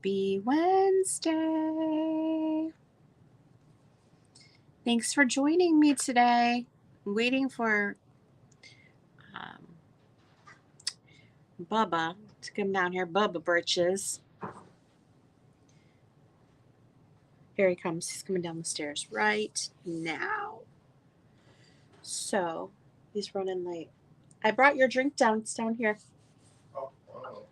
Happy Wednesday. Thanks for joining me today. I'm waiting for Bubba to come down here. Bubba Britches. Here he comes. He's coming down the stairs right now. So he's running late. I brought your drink down. It's down here. Oh, wow.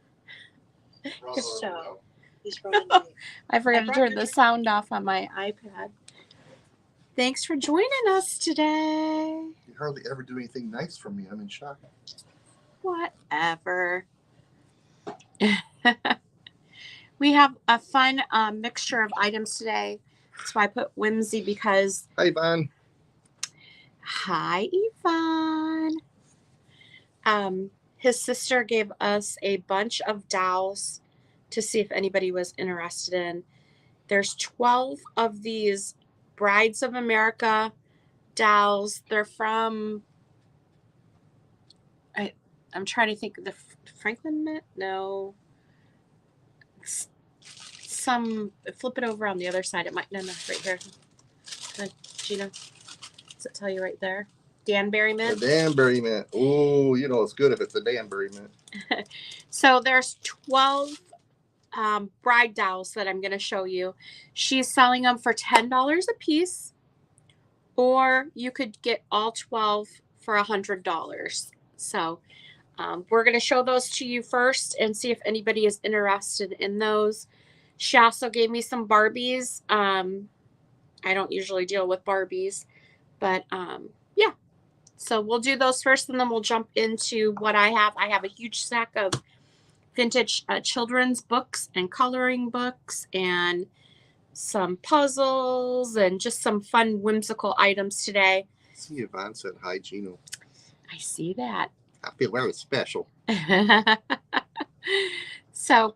So he's running late. I forgot to turn the sound off on my iPad. Thanks for joining us today. You hardly ever do anything nice for me. I'm in shock. Whatever. We have a fun mixture of items today. That's why I put Whimsy because... Hi, Yvonne. Hi, Yvonne. His sister gave us a bunch of dolls to see if anybody was interested in. There's 12 of these Brides of America dolls. They're from... I'm trying to think of the Franklin Mint? No. Some, flip it over on the other side. It might, no, right here. Gina, does it tell you right there? Danbury Mint? The Danbury Mint. Oh, you know it's good if it's a Danbury Mint. So there's 12 bride dolls that I'm going to show you. She's selling them for $10 a piece, or you could get all 12 for $100. So we're going to show those to you first and see if anybody is interested in those. She also gave me some Barbies. I don't usually deal with Barbies, but yeah. So we'll do those first, and then we'll jump into what I have. I have a huge stack of vintage children's books and coloring books and some puzzles and just some fun whimsical items today. See, Yvonne said hi, Gino. I see that. I feel very special. So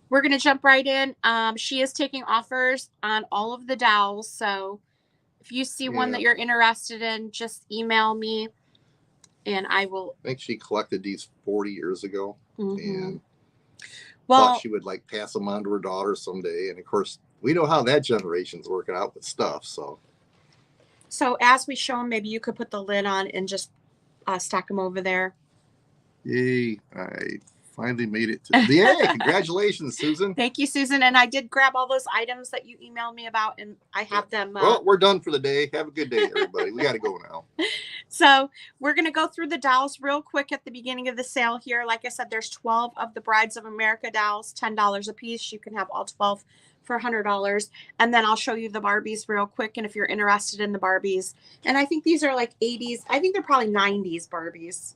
we're going to jump right in. She is taking offers on all of the dolls. So if you see one that you're interested in, just email me and I will. I think she collected these 40 years ago. Mm-hmm. And thought she would like pass them on to her daughter someday. And of course, we know how that generation's working out with stuff. So as we show them, maybe you could put the lid on and just stack them over there. Yay. I finally made it to the end. Congratulations, Susan. Thank you, Susan. And I did grab all those items that you emailed me about, and I have them. Well, we're done for the day. Have a good day, everybody. We got to go now. So we're going to go through the dolls real quick at the beginning of the sale here. Like I said, there's 12 of the Brides of America dolls, $10 a piece. You can have all 12 for $100. And then I'll show you the Barbies real quick. And if you're interested in the Barbies, and I think these are like 80s. I think they're probably 90s Barbies.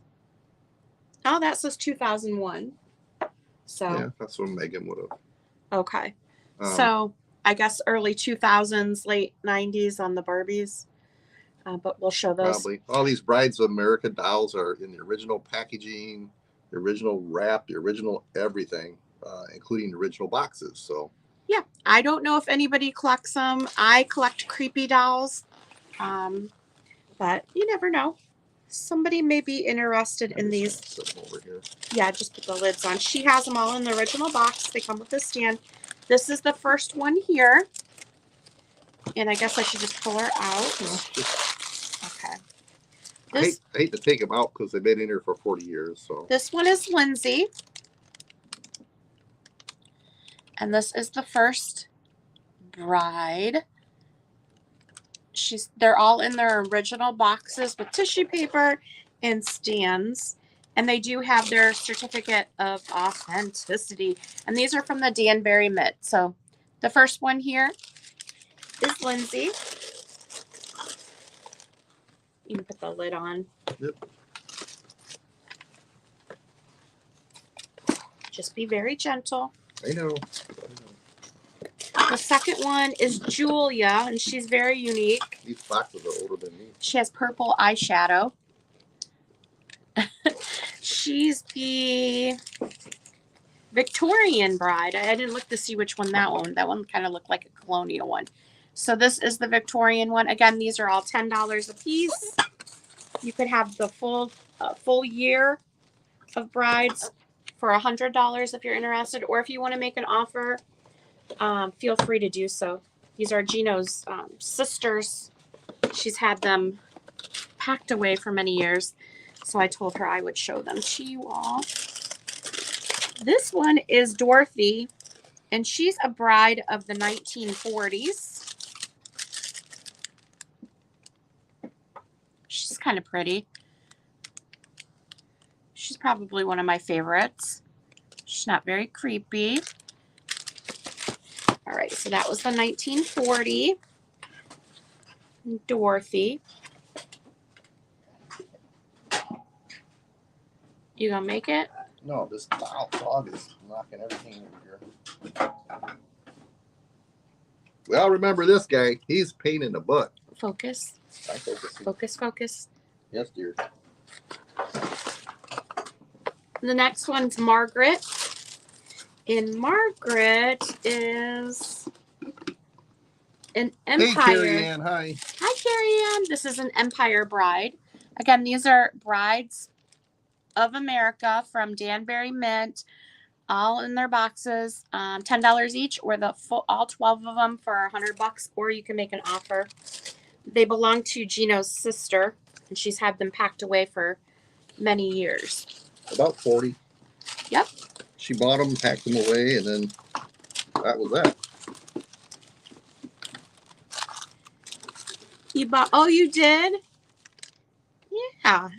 Oh, that says 2001. So yeah, that's what Megan would have. Okay. So I guess early 2000s, late 90s on the Barbies. But we'll show those. Probably. All these Brides of America dolls are in the original packaging, the original wrap, the original everything, including the original boxes. So yeah, I don't know if anybody collects them. I collect creepy dolls. But you never know. Somebody may be interested in these. Over here. Yeah, just put the lids on. She has them all in the original box. They come with a stand. This is the first one here. And I guess I should just pull her out. Okay. I hate to take them out because they've been in here for 40 years. So this one is Lindsay. And this is the first bride. They're all in their original boxes with tissue paper and stands. And they do have their certificate of authenticity. And these are from the Danbury Mint. So the first one here is Lindsay. You can put the lid on. Yep. Just be very gentle. I know. The second one is Julia, and she's very unique. These boxes are older than me. She has purple eyeshadow. She's the Victorian bride. I didn't look to see which one that one. That one kind of looked like a colonial one. So this is the Victorian one. Again, these are all $10 a piece. You could have the full year of brides for $100 if you're interested, or if you want to make an offer feel free to do so. These are Gino's sisters. She's had them packed away for many years, so I told her I would show them to you all. This one is Dorothy, and she's a bride of the 1940s. She's kind of pretty. She's probably one of my favorites. She's not very creepy. All right, so that was the 1940 Dorothy. You gonna make it? No, this dog is knocking everything over here. Well, remember this guy. He's a pain in the butt. Focus. I'm focusing. Focus, focus. Yes, dear. The next one's Margaret. And Margaret is an Empire. Hey, Carrie Ann. Hi. Hi, Carrie Ann. This is an Empire bride. Again, these are brides of America from Danbury Mint, all in their boxes, $10 each, or the full all 12 of them for $100, or you can make an offer. They belong to Gino's sister, and she's had them packed away for many years. About 40. Yep. She bought them, packed them away, and then that was that. You bought? Oh, you did? Yeah.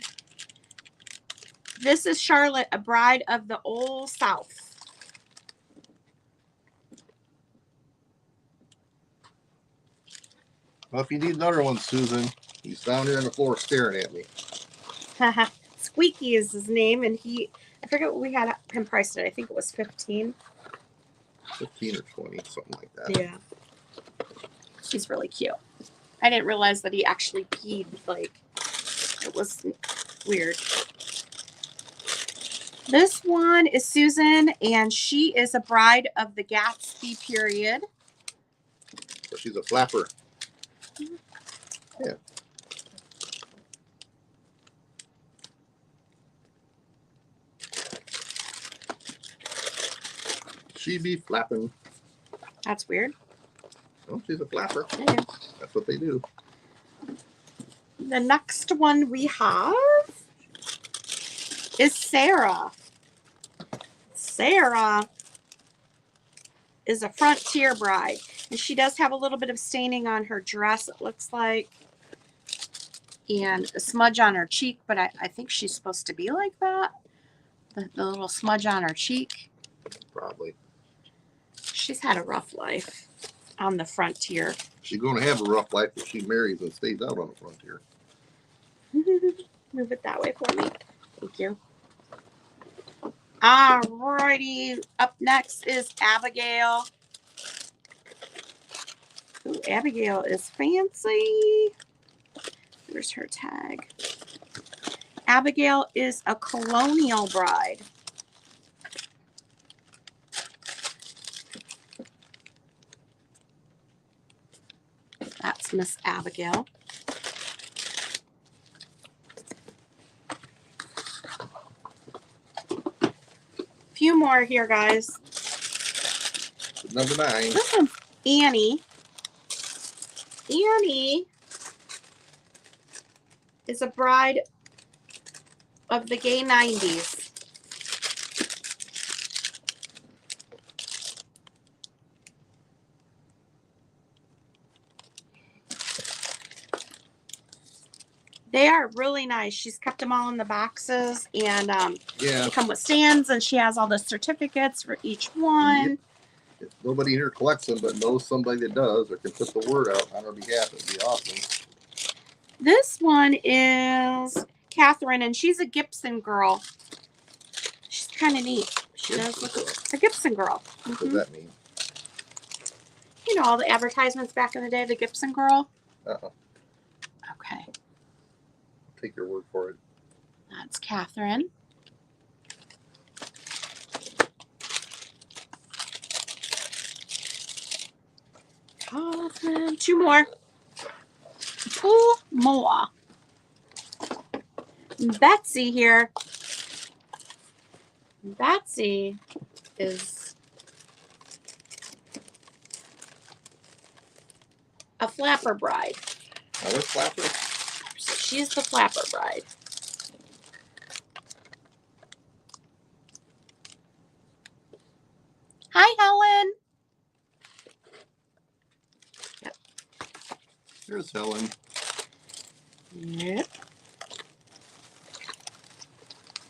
This is Charlotte, a bride of the Old South. Well, if you need another one, Susan, he's down here on the floor staring at me. Squeaky is his name, and I forget what we had him priced at. I think it was 15. 15 or 20, something like that. Yeah. He's really cute. I didn't realize that he actually peed. Like, it was weird. This one is Susan, and she is a bride of the Gatsby period. So she's a flapper. Yeah. She be flapping. That's weird. Oh, she's a flapper. Yeah. That's what they do. The next one we have is Sarah. Sarah is a frontier bride, and she does have a little bit of staining on her dress, it looks like, and a smudge on her cheek, but I think she's supposed to be like that. The little smudge on her cheek. Probably. She's had a rough life on the frontier. She's going to have a rough life if she marries and stays out on the frontier. Move it that way for me. Thank you. Alrighty. Up next is Abigail. Ooh, Abigail is fancy. Where's her tag? Abigail is a colonial bride. That's Miss Abigail. Few more here, guys. Number 9. This one's Annie. Annie is a bride of the gay 90s. They are really nice. She's kept them all in the boxes, and Yeah. they come with stands, and she has all the certificates for each one. If nobody here collects them, but knows somebody that does or can put the word out on her behalf, it'd be awesome. This one is Catherine, and she's a Gibson girl. She's kind of neat. She does look a Gibson girl. What does that mean? You know, all the advertisements back in the day, the Gibson girl. Uh-huh. Okay. Take your word for it. That's Catherine. Catherine. 2 more. 2 more. Betsy here. Betsy is a flapper bride. Another flapper? So she's the flapper bride. Hi, Helen. Yep. Here's Helen. Yep.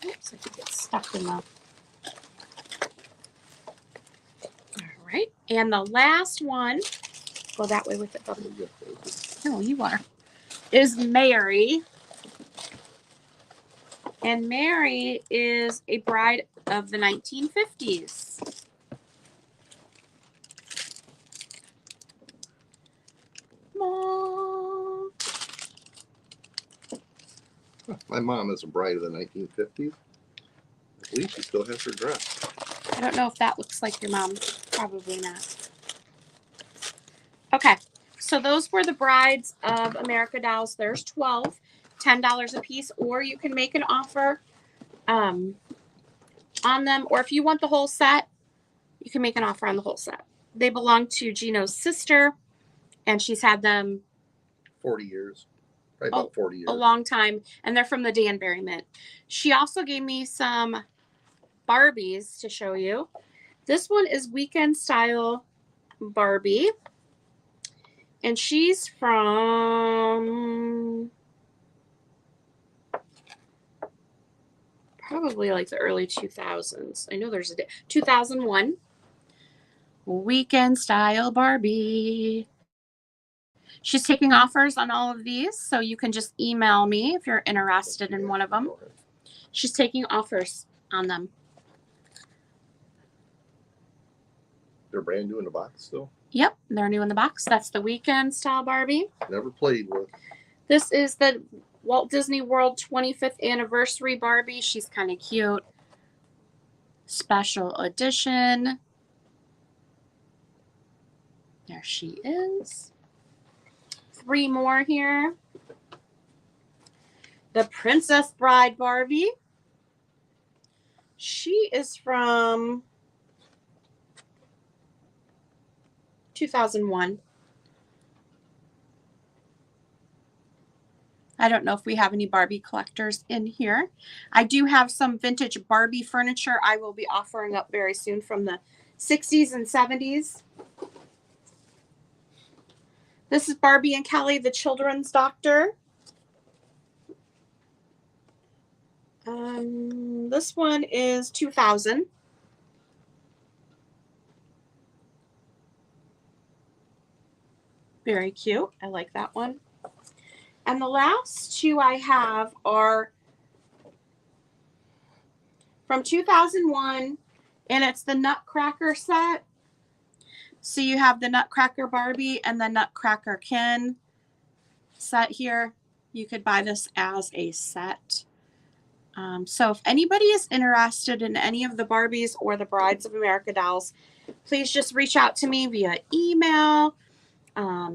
Oops, I think it's stuck in the... All right. And the last one, go that way with it, Bubby. No, you are. Is Mary. And Mary is a bride of the 1950s. Mom. My mom is a bride of the 1950s. I believe she still has her dress. I don't know if that looks like your mom. Probably not. Okay, so those were the brides of America Dolls. There's 12, $10 a piece, or you can make an offer on them, or if you want the whole set, you can make an offer on the whole set. They belong to Gino's sister, and she's had them 40 years. Probably about 40 years. A long time, and they're from the Danbury Mint. She also gave me some Barbies to show you. This one is Weekend Style Barbie, and she's from probably like the early 2000s. I know there's a 2001. Weekend Style Barbie. She's taking offers on all of these, so you can just email me if you're interested in one of them. She's taking offers on them. They're brand new in the box still? Yep, they're new in the box. That's the Weekend Style Barbie. Never played with. This is the Walt Disney World 25th Anniversary Barbie. She's kind of cute. Special edition. There she is. 3 more here. The Princess Bride Barbie. She is from 2001. I don't know if we have any Barbie collectors in here. I do have some vintage Barbie furniture I will be offering up very soon from the 60s and 70s. This is Barbie and Kelly, the children's doctor. This one is 2000. Very cute. I like that one. And the last 2 I have are from 2001, and it's the Nutcracker set. So you have the Nutcracker Barbie and the Nutcracker Ken set here. You could buy this as a set. So if anybody is interested in any of the Barbies or the Brides of America dolls, please just reach out to me via email.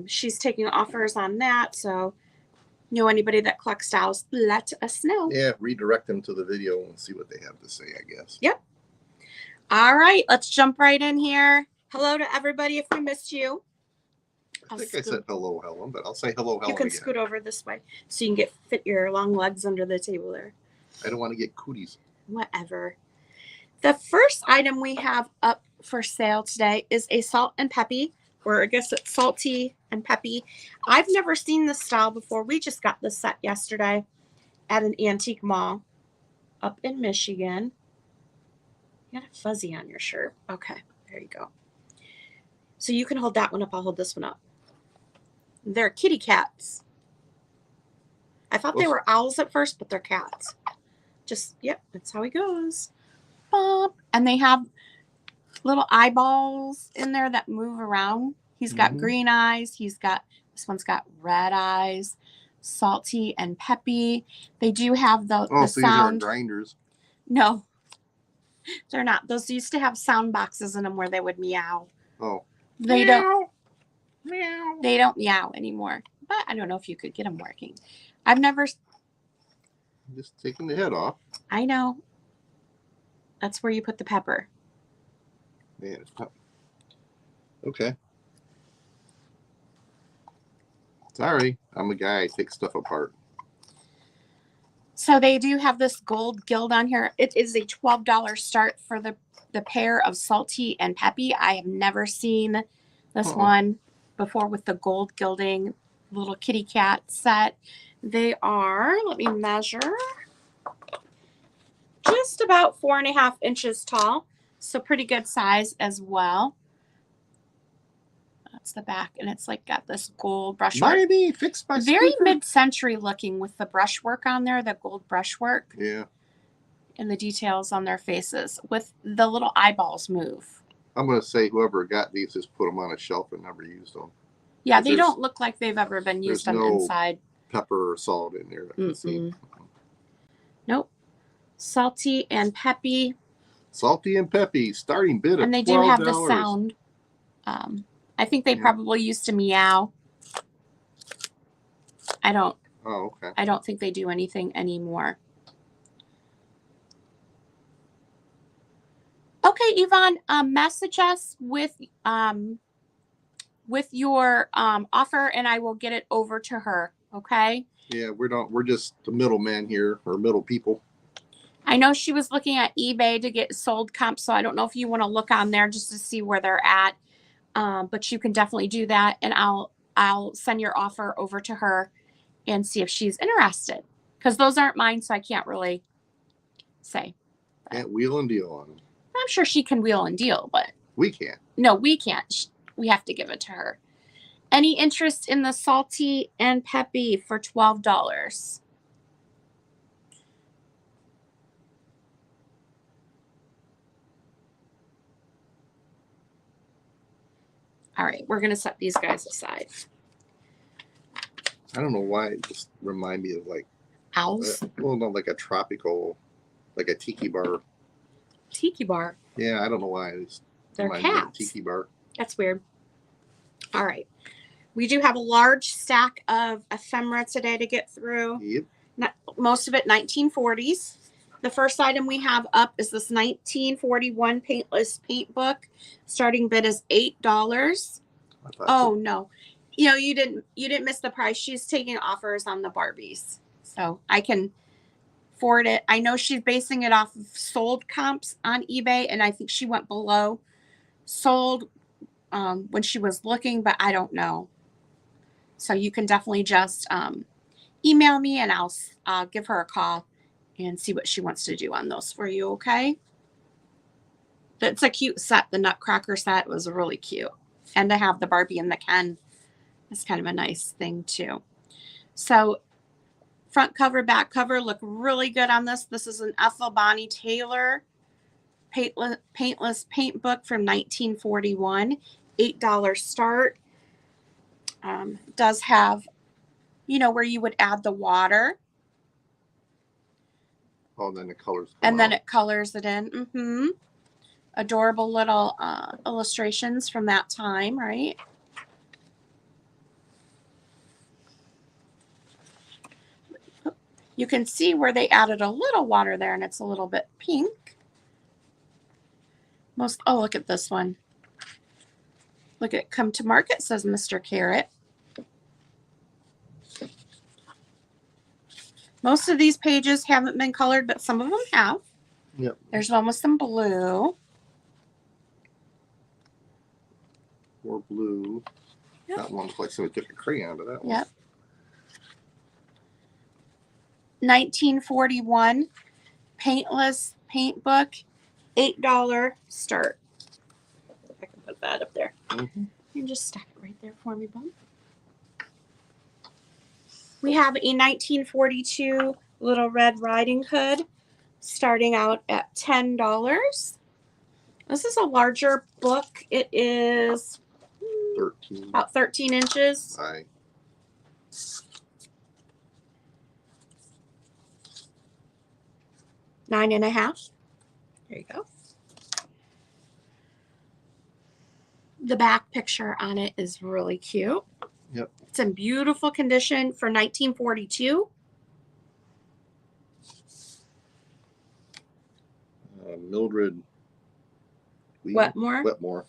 She's taking offers on that, so know anybody that collects dolls, let us know. Yeah, redirect them to the video and see what they have to say, I guess. Yep. All right, let's jump right in here. Hello to everybody if we missed you. I think I said hello, Helen, but I'll say hello, Helen. You can again. scoot over this way so you can fit your long legs under the table there. I don't want to get cooties. Whatever. The first item we have up for sale today is a Salt and Peppy, or I guess it's Salty and Peppy. I've never seen this style before. We just got this set yesterday at an antique mall up in Michigan. You got a fuzzy on your shirt. Okay, there you go. So you can hold that one up. I'll hold this one up. They're kitty cats. I thought they were owls at first, but they're cats. Just, yep, that's how he goes. Bop. And they have little eyeballs in there that move around. He's got green eyes. This one's got red eyes. Salty and Peppy. They do have the so sound. These are grinders. No, they're not. Those used to have sound boxes in them where they would meow. Oh. They meow. don't. Meow. They don't meow anymore. But I don't know if you could get them working. I've never. Just taking the head off. I know. That's where you put the pepper. Man, it's tough. Okay. Sorry, I'm a guy. I take stuff apart. So they do have this gold gild on here. It is a $12 start for the pair of salty and peppy. I have never seen this one before with the gold gilding little kitty cat set. They are, let me measure, just about 4.5 inches tall. So pretty good size as well. That's the back, and it's like got this gold brushwork. Maybe fix my very speaker. mid-century looking with the brushwork on there, the gold brushwork. Yeah. And the details on their faces with the little eyeballs move. I'm going to say whoever got these just put them on a shelf and never used them. Yeah, they don't look like they've ever been used on the inside. Pepper or salt in there. I can see. Nope. Salty and peppy. Salty and peppy, starting bid of $12. And they do have the sound. I think they probably used to meow. I don't. Oh, okay. I don't think they do anything anymore. Okay, Yvonne, message us with your offer, and I will get it over to her. Okay. Yeah, we're just the middleman here, or middle people. I know she was looking at eBay to get sold comps, so I don't know if you want to look on there just to see where they're at. But you can definitely do that, and I'll send your offer over to her and see if she's interested. Because those aren't mine, so I can't really say. Can't wheel and deal on them. I'm sure she can wheel and deal, but we can't. No, we can't. We have to give it to her. Any interest in the salty and peppy for $12? All right, we're going to set these guys aside. I don't know why it just remind me of like owls. Well, not like a tropical, like a tiki bar. Tiki bar. Yeah, I don't know why. It's They're cats. Tiki bar. That's weird. All right. We do have a large stack of ephemera today to get through. Yep. Most of it 1940s. The first item we have up is this 1941 paintless paint book. Starting bid is $8. Oh no. You know, you didn't miss the price. She's taking offers on the Barbies. So I can forward it. I know she's basing it off of sold comps on eBay, and I think she went below sold when she was looking, but I don't know. So you can definitely just email me, and I'll give her a call and see what she wants to do on those for you, okay? It's a cute set. The Nutcracker set was really cute. And to have the Barbie and the Ken is kind of a nice thing too. So front cover, back cover look really good on this. This is an Ethel Bonnie Taylor paintless paint book from 1941. $8 start. Does have, you know, where you would add the water. Oh, then the colors. And then it colors it in. Adorable little illustrations from that time, right? You can see where they added a little water there, and it's a little bit pink. Oh, look at this one. Look at Come to Market, says Mr. Carrot. Most of these pages haven't been colored, but some of them have. Yep. There's one with some blue. Or blue. Yep. That one looks like somebody took a crayon to that one. Yep. 1941 paintless paint book, $8 start. I can put that up there. You can just stack it right there for me, Bum. We have a 1942 Little Red Riding Hood starting out at $10. This is a larger book. It is 13. About 13 inches. Aye. $9.50. There you go. The back picture on it is really cute. Yep. It's in beautiful condition for 1942. Mildred Wetmore. Wetmore.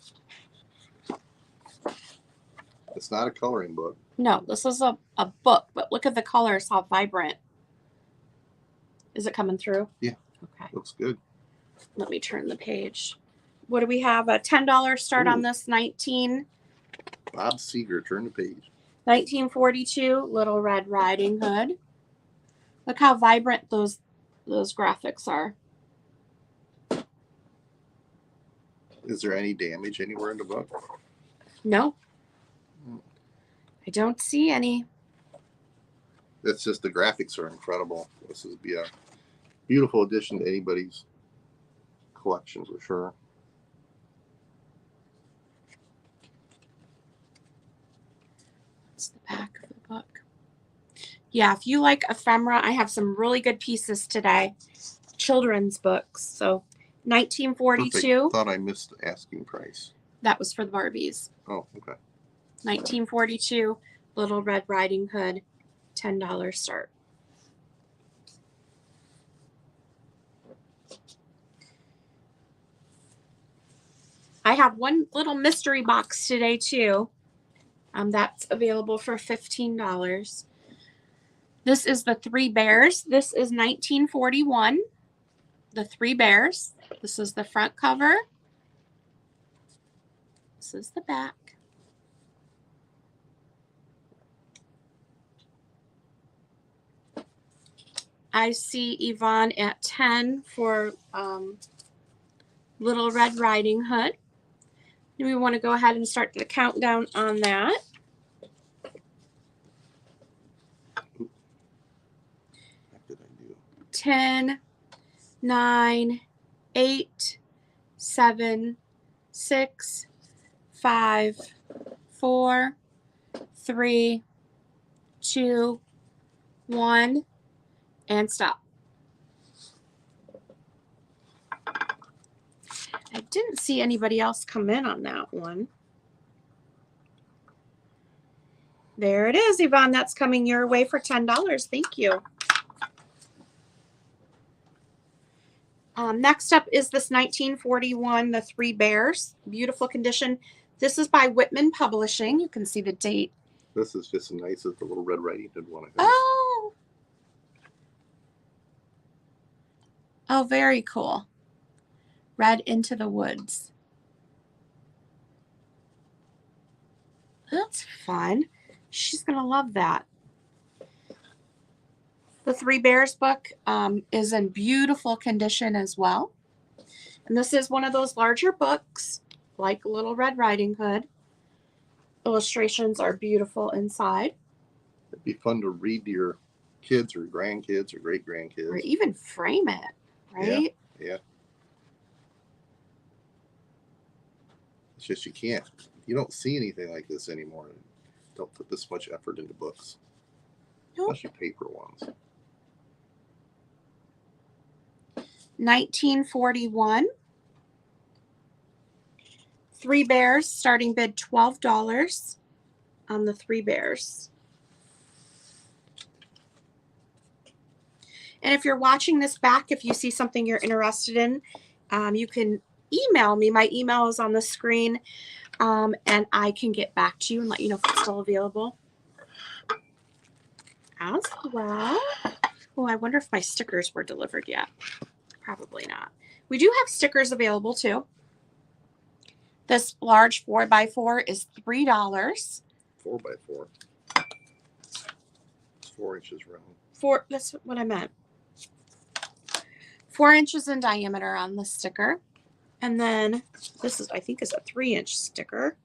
It's not a coloring book. No, this is a book, but look at the colors, how vibrant. Is it coming through? Yeah. Okay. Looks good. Let me turn the page. What do we have? A $10 start on Ooh. this 19. Bob Seger, turn the page. 1942 Little Red Riding Hood. Look how vibrant those graphics are. Is there any damage anywhere in the book? No. I don't see any. It's just the graphics are incredible. This would be a beautiful addition to anybody's collection for sure. That's the back of the book. Yeah, if you like ephemera, I have some really good pieces today. Children's books. So 1942. Thought I missed the asking price. That was for the Barbies. Oh, okay. 1942 Little Red Riding Hood, $10 start. I have one little mystery box today too. That's available for $15. This is the Three Bears. This is 1941. The Three Bears. This is the front cover. This is the back. I see Yvonne at 10 for Little Red Riding Hood. And we want to go ahead and start the countdown on that. What did I do? 10, 9, 8, 7, 6, 5, 4, 3, 2, 1, and stop. I didn't see anybody else come in on that one. There it is, Yvonne. That's coming your way for $10. Thank you. Next up is this 1941, The Three Bears. Beautiful condition. This is by Whitman Publishing. You can see the date. This is just as nice as the Little Red Riding Hood one. Oh. Oh, very cool. Red Into the Woods. That's fun. She's going to love that. The Three Bears book is in beautiful condition as well. And this is one of those larger books, like Little Red Riding Hood. Illustrations are beautiful inside. It'd be fun to read to your kids or grandkids or great-grandkids. Or even frame it, right? Yeah. It's just you can't. You don't see anything like this anymore. Don't put this much effort into books. Nope. Especially paper ones. 1941. Three Bears, starting bid $12 on the Three Bears. And if you're watching this back, if you see something you're interested in, you can email me. My email is on the screen, and I can get back to you and let you know if it's still available. As well. Oh, I wonder if my stickers were delivered yet. Probably not. We do have stickers available too. This large 4x4 is $3. 4x4. It's 4 inches round. That's what I meant. 4 inches in diameter on the sticker. And then this is, I think, is a 3-inch sticker.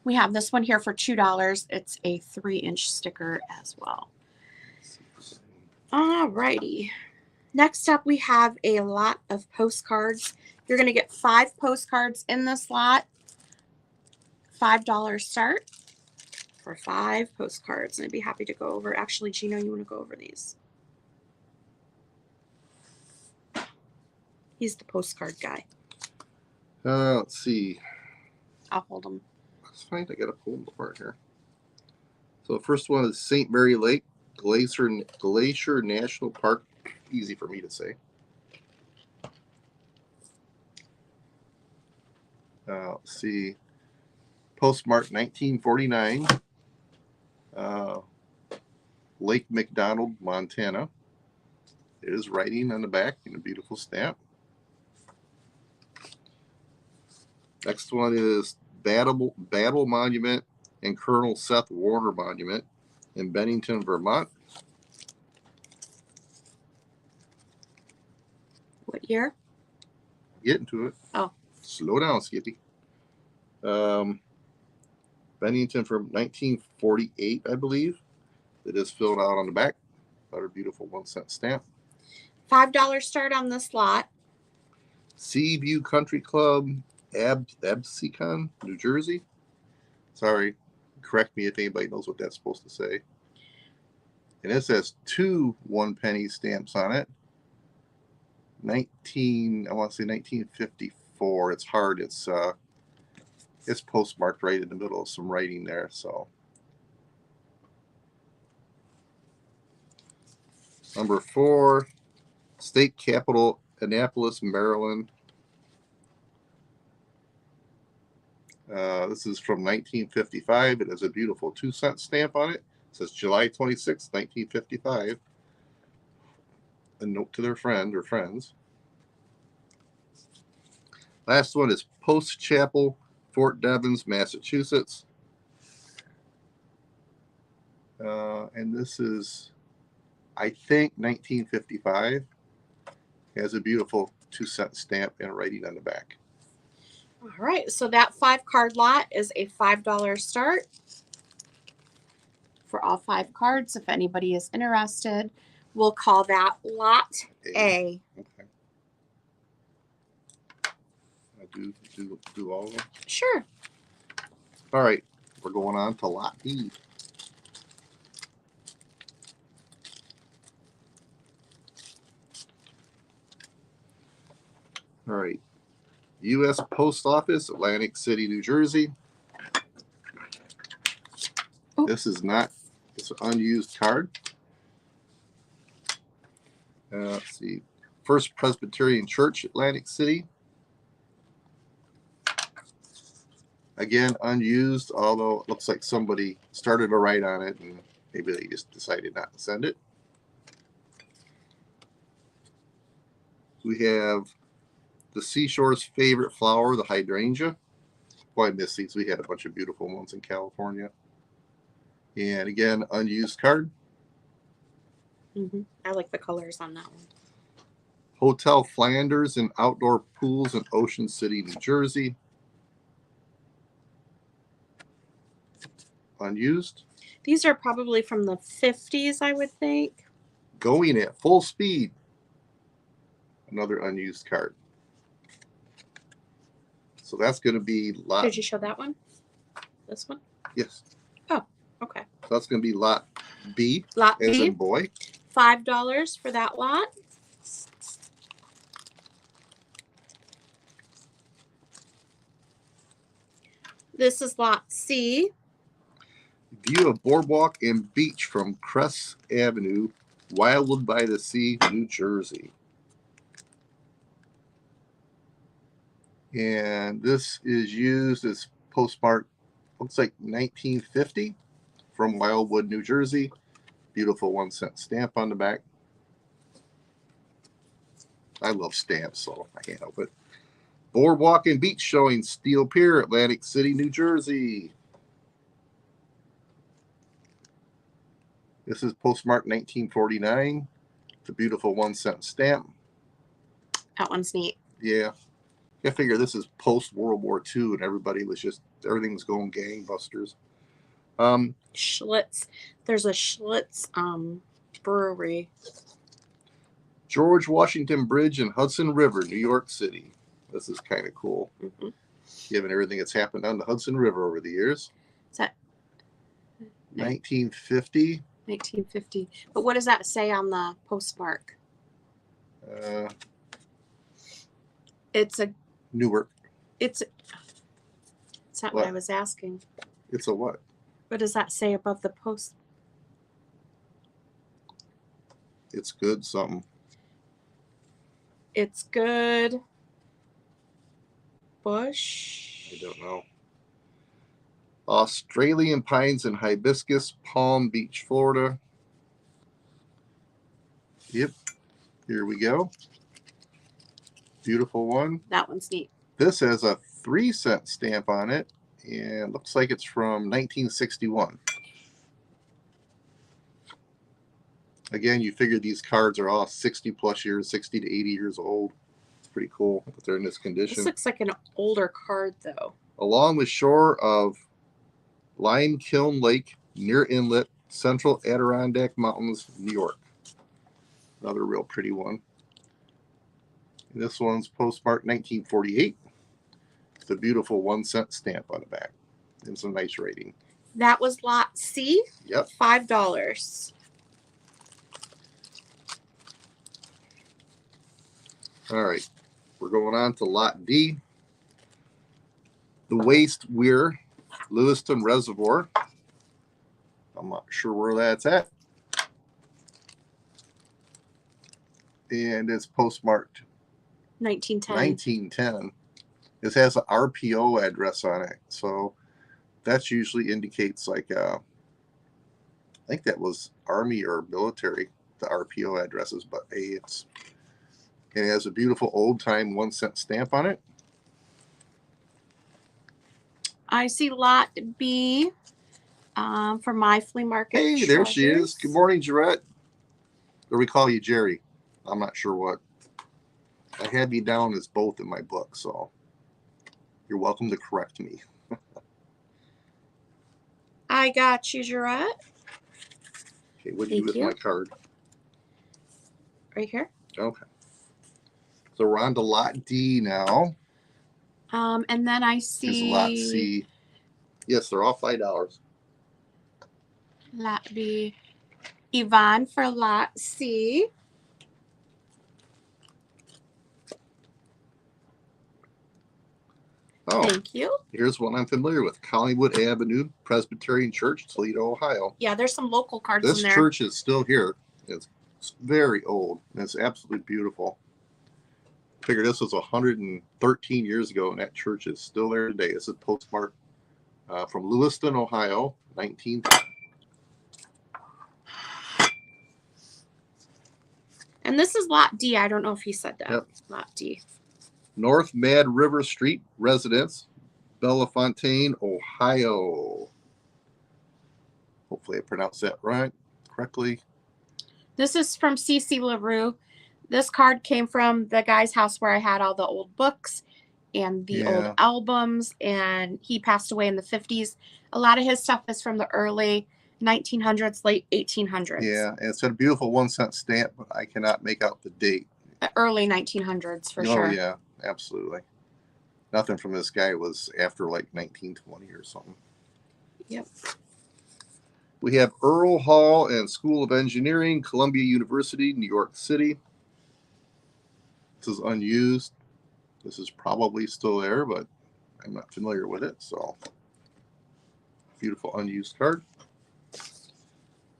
We have this one here for $2. It's a 3-inch sticker as well. Alrighty. Next up, we have a lot of postcards. You're going to get 5 postcards in this lot. $5 start for 5 postcards. And I'd be happy to go over. Actually, Gino, you want to go over these? He's the postcard guy. Let's see. I'll hold them. That's fine. I got to pull them apart here. So the first one is St. Mary Lake Glacier National Park. Easy for me to say. Let's see. postmarked 1949. Lake McDonald, Montana. It is writing on the back in a beautiful stamp. Next one is Battle Monument and Colonel Seth Warner Monument in Bennington, Vermont. What year? Getting to it. Oh. Slow down, Skippy. Bennington from 1948, I believe. It is filled out on the back. Another beautiful 1-cent stamp. $5 start on this lot. Seaview Country Club, Absecon, New Jersey. Sorry, correct me if anybody knows what that's supposed to say. And it says 2 1-penny stamps on it. I want to say 1954. It's hard. It's postmarked right in the middle of some writing there. So number 4, State Capital, Annapolis, Maryland. This is from 1955. It has a beautiful 2-cent stamp on it. It says July 26, 1955. A note to their friend or friends. Last one is Post Chapel, Fort Devens, Massachusetts. And this is, I think, 1955. It has a beautiful 2-cent stamp and writing on the back. All right, so that 5-card lot is a $5 start for all 5 cards. If anybody is interested, we'll call that lot A. Okay. I do all of them? Sure. All right, we're going on to lot B. All right. U.S. Post Office, Atlantic City, New Jersey. Oh. This is not, it's an unused card. Let's see. First Presbyterian Church, Atlantic City. Again, unused, although it looks like somebody started to write on it and maybe they just decided not to send it. We have the Seashore's favorite flower, the hydrangea. Boy, I miss these. We had a bunch of beautiful ones in California. And again, unused card. I like the colors on that one. Hotel Flanders and outdoor pools in Ocean City, New Jersey. Unused. These are probably from the 50s, I would think. Going at full speed. Another unused card. So that's going to be lot. Did you show that one? This one? Yes. Oh, okay. So that's going to be lot B. Lot as B. in boy. $5 for that lot. This is lot C. View of boardwalk and beach from Cress Avenue, Wildwood by the Sea, New Jersey. And this is used as postmark, looks like 1950 from Wildwood, New Jersey. Beautiful 1-cent stamp on the back. I love stamps, so I can't help it. Boardwalk and beach showing Steel Pier, Atlantic City, New Jersey. This is postmarked 1949. It's a beautiful 1-cent stamp. That one's neat. Yeah. I figure this is post World War II and everything was going gangbusters. Schlitz. There's a Schlitz brewery. George Washington Bridge and Hudson River, New York City. This is kind of cool, given everything that's happened on the Hudson River over the years. Is that 1950? 1950. But what does that say on the postmark? It's a Newark. It's not what I was asking. It's a what? What does that say above the post? It's good something. It's good. Bush. I don't know. Australian pines and hibiscus, Palm Beach, Florida. Yep, here we go. Beautiful one. That one's neat. This has a 3-cent stamp on it, and looks like it's from 1961. Again, you figure these cards are all 60 plus years, 60 to 80 years old. It's pretty cool that they're in this condition. This looks like an older card, though. Along the shore of Lime Kiln Lake, near inlet, central Adirondack Mountains, New York. Another real pretty one. And this one's postmarked 1948. It's a beautiful 1-cent stamp on the back and some nice writing. That was lot C. Yep. $5. All right, we're going on to lot D. The Waste Weir, Lewiston Reservoir. I'm not sure where that's at. And it's postmarked 1910. 1910. This has an RPO address on it, so that usually indicates like I think that was Army or military, the RPO addresses, but it has a beautiful old time 1-cent stamp on it. I see lot B for my flea market. Hey, there she is. Good morning, Jarrett. Or we call you Jerry. I'm not sure what. I have you down as both in my book, so you're welcome to correct me. I got you, Jarrett. Okay, what do you do with my card? Right here. Okay. So we're on to lot D now. And then I see Here's lot C. Yes, they're all $5. lot B. Yvonne for lot C. Oh, thank you. Here's one I'm familiar with. Collingwood Avenue Presbyterian Church, Toledo, Ohio. Yeah, there's some local cards This in there. church is still here. It's very old. And it's absolutely beautiful. Figure this was 113 years ago, and that church is still there today. This is postmarked from Lewiston, Ohio, 1910. And this is lot D. I don't know if he said that. Yep. Lot D. North Mad River Street, Residence, Bellefontaine, Ohio. Hopefully I pronounced that right, correctly. This is from C.C. LaRue. This card came from the guy's house where I had all the old books and the old albums, and he passed away in the 50s. A lot of his stuff is from the early 1900s, late 1800s. Yeah, and it's got a beautiful 1-cent stamp, but I cannot make out the date. Early 1900s for sure. Oh, yeah, absolutely. Nothing from this guy was after like 1920 or something. Yep. We have Earl Hall and School of Engineering, Columbia University, New York City. This is unused. This is probably still there, but I'm not familiar with it. So, beautiful unused card.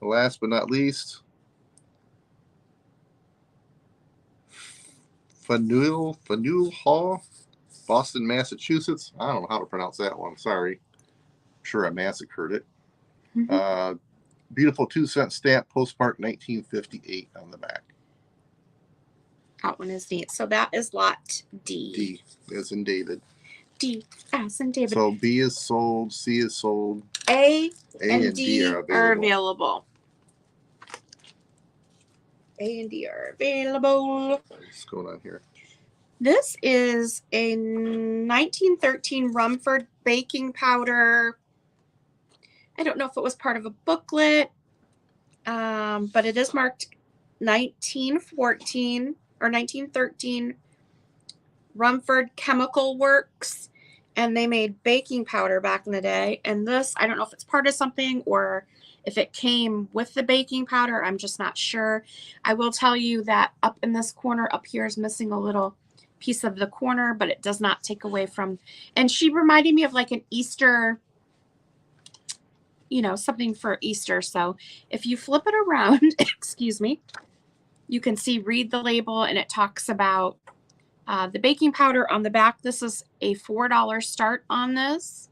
Last but not least, Faneuil Hall, Boston, Massachusetts. I don't know how to pronounce that one. Sorry. I'm sure I massacred it. Mm-hmm. Beautiful 2-cent stamp, postmark 1958 on the back. That one is neat. So that is lot D. D as in David. D as in David. So B is sold, C is sold. A and D are available. A and D are available. What's going on here? This is a 1913 Rumford baking powder. I don't know if it was part of a booklet, but it is marked 1914 or 1913 Rumford Chemical Works, and they made baking powder back in the day. And this, I don't know if it's part of something or if it came with the baking powder. I'm just not sure. I will tell you that up in this corner up here is missing a little piece of the corner, but it does not take away from. And she reminded me of like an Easter, you know, something for Easter. So if you flip it around, excuse me, you can see, read the label, and it talks about the baking powder on the back. This is a $4 start on this.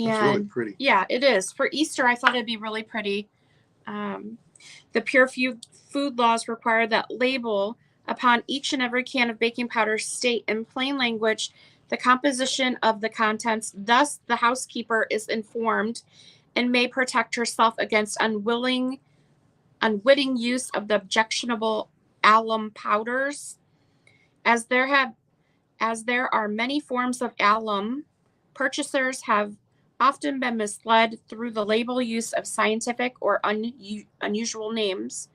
That's really pretty. Yeah, it is. For Easter, I thought it'd be really pretty. The Pure Food laws require that label upon each and every can of baking powder state in plain language the composition of the contents. Thus, the housekeeper is informed and may protect herself against unwitting use of the objectionable alum powders. As there are many forms of alum, purchasers have often been misled through the label use of scientific or unusual names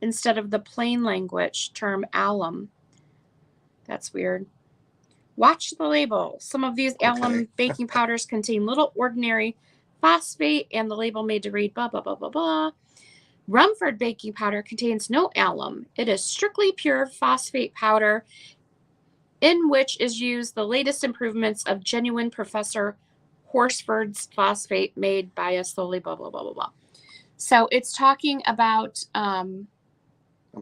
instead of the plain language term alum. That's weird. Watch the label. Some of these alum baking powders contain little ordinary phosphate, and the label made to read blah, blah, blah, blah, blah. Rumford baking powder contains no alum. It is strictly pure phosphate powder in which is used the latest improvements of genuine Professor Horsford's phosphate made by a slowly blah, blah, blah, blah, blah. So it's talking about... I'm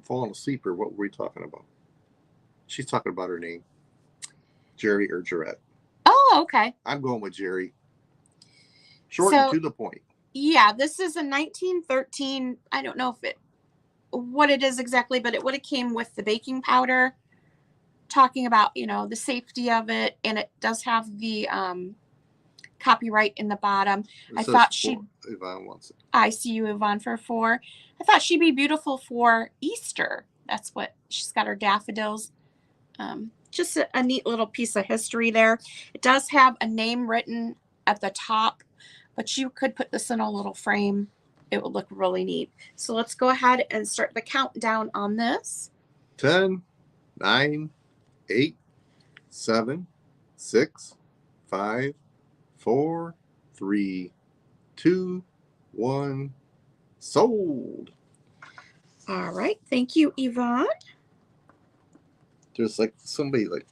falling asleep, or what were we talking about? She's talking about her name. Jerry or Jarrett. Oh, okay. I'm going with Jerry. Short and to the point. Yeah, this is a 1913. I don't know what it is exactly, but it would have came with the baking powder, talking about, the safety of it, and it does have the copyright in the bottom. I thought Yvonne wants it. I see you, Yvonne, for 4. I thought she'd be beautiful for Easter. That's what she's got, her daffodils. Just a neat little piece of history there. It does have a name written at the top, but you could put this in a little frame. It would look really neat. So let's go ahead and start the countdown on this. 10, 9, 8, 7, 6, 5, 4, 3, 2, 1. Sold. All right. Thank you, Yvonne. There's somebody put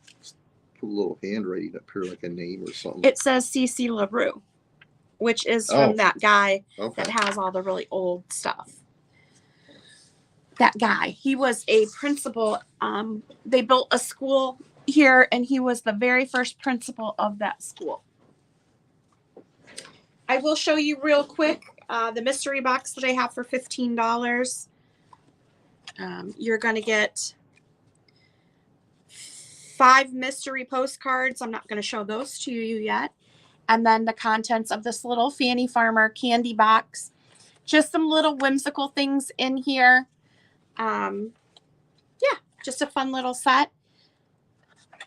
a little handwriting up here, like a name or something. It says C.C. LaRue, which is from that guy that has all the really old stuff. That guy, he was a principal. They built a school here, and he was the very first principal of that school. I will show you real quick the mystery box that I have for $15. You're going to get 5 mystery postcards. I'm not going to show those to you yet. And then the contents of this little Fanny Farmer candy box. Just some little whimsical things in here. Yeah, just a fun little set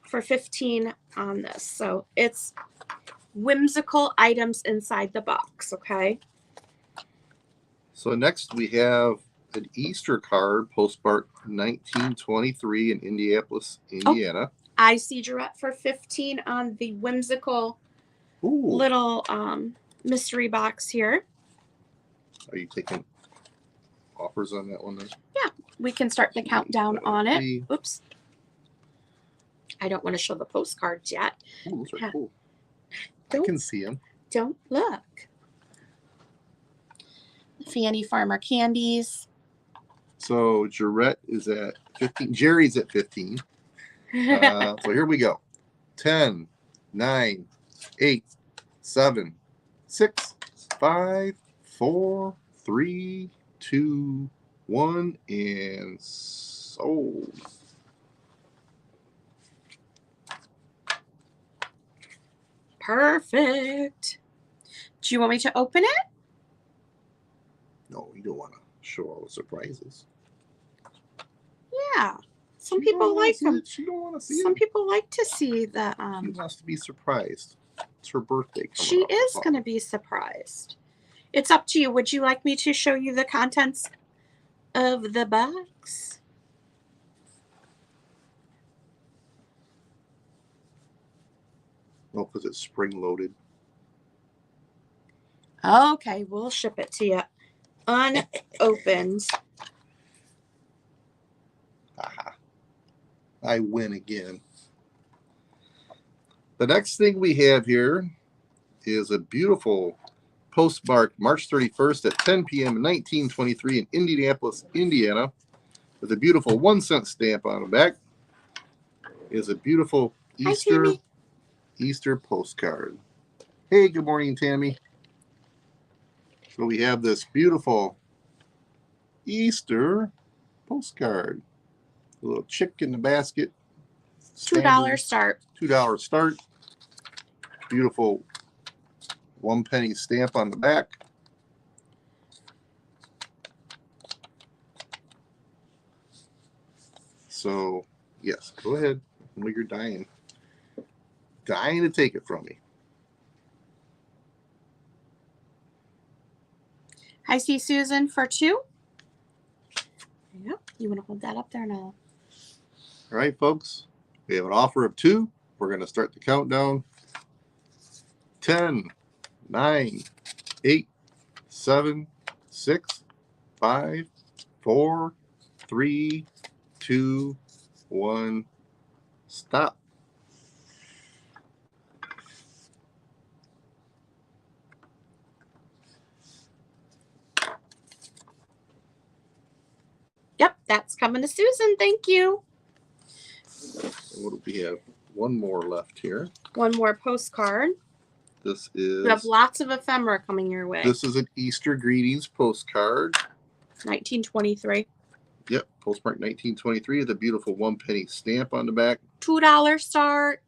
for $15 on this. So it's whimsical items inside the box, okay? So next we have an Easter card, postmark 1923 in Indianapolis, Indiana. I see Jarrett for $15 on the whimsical little mystery box here. Are you taking offers on that one then? Yeah, we can start the countdown on it. Oops. I don't want to show the postcards yet. Ooh, those are cool. I can see them. Don't look. Fanny Farmer candies. So Jarrett is at 15. Jerry's at 15. So here we go. 10, 9, 8, 7, 6, 5, 4, 3, 2, 1, and sold. Perfect. Do you want me to open it? No, you don't want to show all the surprises. Yeah. Some people like them. She don't want to see Some it. people like to see the She wants to be surprised. It's her birthday coming She up. is going to be surprised. It's up to you. Would you like me to show you the contents of the box? No, because it's spring loaded. Okay, we'll ship it to you unopened. Aha. I win again. The next thing we have here is a beautiful postmark March 31st at 10 p.m. in 1923 in Indianapolis, Indiana, with a beautiful 1-cent stamp on the back. It is a beautiful Easter postcard. Hey, good morning, Tammy. So we have this beautiful Easter postcard. A little chick in the basket. $2 start. $2 start. Beautiful 1 penny stamp on the back. So, yes, go ahead. I know you're dying to take it from me. I see Susan for 2. Yep. You want to hold that up there now? All right, folks. We have an offer of 2. We're going to start the countdown. 10, 9, 8, 7, 6, 5, 4, 3, 2, 1. Stop. Yep, that's coming to Susan. Thank you. And what do we have? One more left here. One more postcard. This is. You have lots of ephemera coming your way. This is an Easter greetings postcard. 1923. Yep, postmark 1923 with a beautiful 1 penny stamp on the back. $2 start.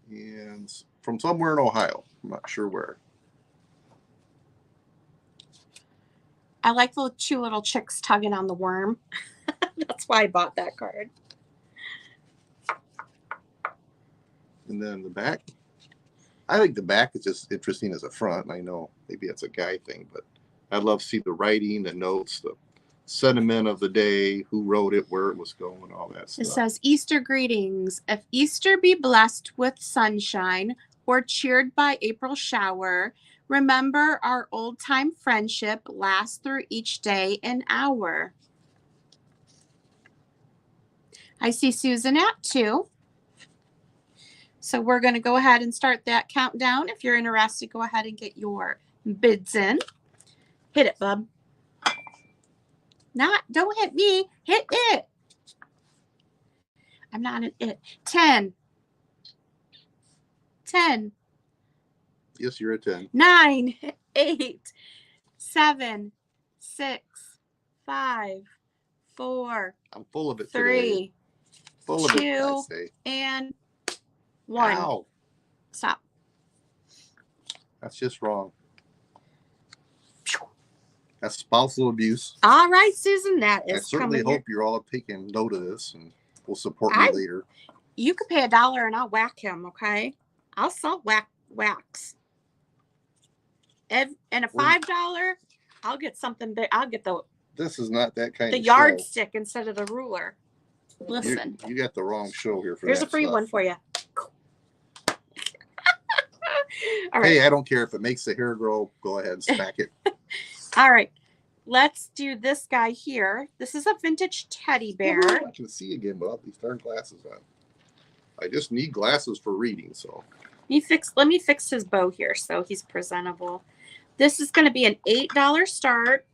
And from somewhere in Ohio. I'm not sure where. I like the 2 little chicks tugging on the worm. That's why I bought that card. And then the back. I think the back is just interesting as a front. I know maybe it's a guy thing, but I love to see the writing, the notes, the sentiment of the day, who wrote it, where it was going, all that stuff. It says Easter greetings. If Easter be blessed with sunshine or cheered by April shower, remember our old time friendship lasts through each day and hour. I see Susan at 2. So we're going to go ahead and start that countdown. If you're interested, go ahead and get your bids in. Hit it, bub. Don't hit me. Hit it. I'm not an it. 10. 10. Yes, you're a 10. 9, 8, 7, 6, 5, 4. I'm full of it 3, today. Full of 2, it, I say. and 1. Ow. Stop. That's just wrong. That's spousal abuse. All right, Susan, that is I certainly coming hope you're all taking note of this and will support me later. You could pay $1 and I'll whack him, okay? I'll sell wax. And a $5, I'll get something big. I'll get This is not that kind of the show. yardstick instead of the ruler. Listen. You got the wrong show here for Here's that a free stuff. one for you. All right. Hey, I don't care if it makes the hair grow. Go ahead and smack it. All right. Let's do this guy here. This is a vintage teddy bear. I can see again without these darn glasses on. I just need glasses for reading, so. Let me fix his bow here so he's presentable. This is going to be an $8 start.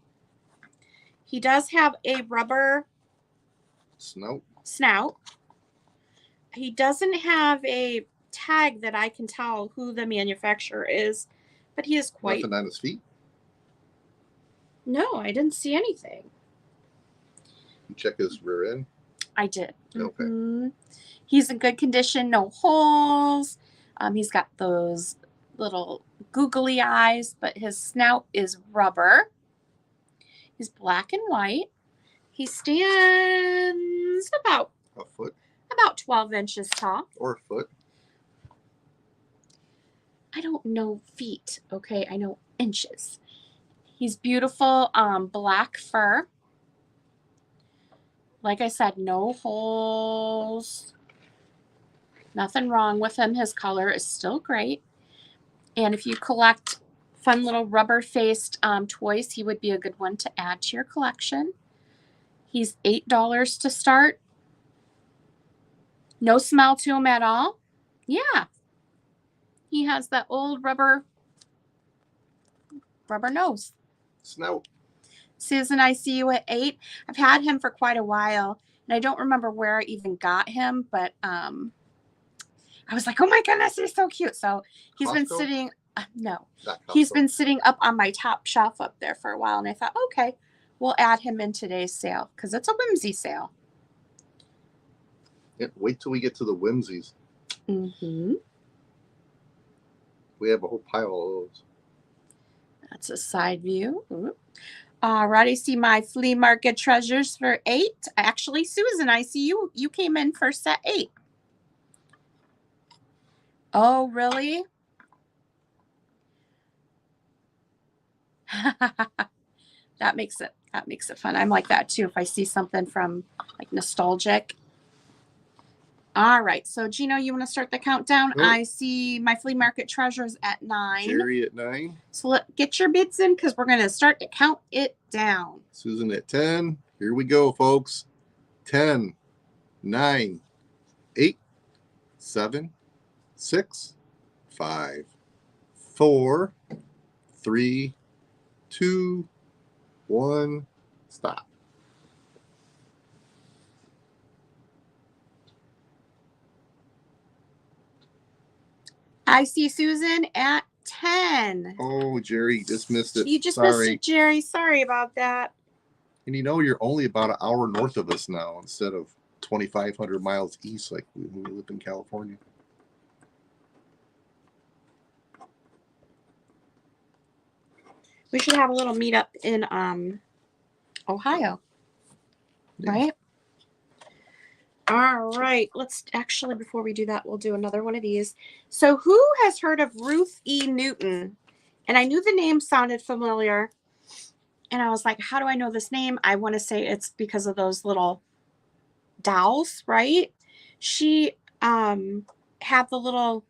He does have a rubber snout. He doesn't have a tag that I can tell who the manufacturer is, but he is quite. Nothing on his feet? No, I didn't see anything. You check his rear end? I did. Okay. Mm-hmm. He's in good condition, no holes. He's got those little googly eyes, but his snout is rubber. He's black and white. He stands about a foot, about 12 inches tall. Or a foot. I don't know feet, okay? I know inches. He's beautiful black fur. Like I said, no holes. Nothing wrong with him. His color is still great. And if you collect fun little rubber-faced toys, he would be a good one to add to your collection. He's $8 to start. No smell to him at all. Yeah. He has that old rubber nose. Snout. Susan, I see you at 8. I've had him for quite a while, and I don't remember where I even got him, but I was like, oh my goodness, they're so cute. So he's been Costco? sitting, no, Not he's Costco. been sitting up on my top shelf up there for a while. And I thought, okay, we'll add him in today's sale because it's a Whimsy sale. Yeah, wait till we get to the Whimsies. Mm-hmm. We have a whole pile of those. That's a side view. Alrighty, see my flea market treasures for 8. Actually, Susan, I see you. You came in for set 8. Oh, really? That makes it fun. I'm like that too. If I see something from like nostalgic. All right. So Gino, you want to start the countdown? Oh. I see my flea market treasures at 9. Jerry at 9. So get your bits in because we're going to start to count it down. Susan at 10. Here we go, folks. 10, 9, 8, 7, 6, 5, 4, 3, 2, 1. Stop. I see Susan at 10. Oh, Jerry, just missed it. You just Sorry. missed it, Jerry. Sorry about that. And you know, you're only about an hour north of us now instead of 2,500 miles east like we live in California. We should have a little meetup in Ohio. Yeah. Right? All right. Let's actually, before we do that, we'll do another one of these. So who has heard of Ruth E. Newton? And I knew the name sounded familiar. And I was like, how do I know this name? I want to say it's because of those little dolls, right? She had the little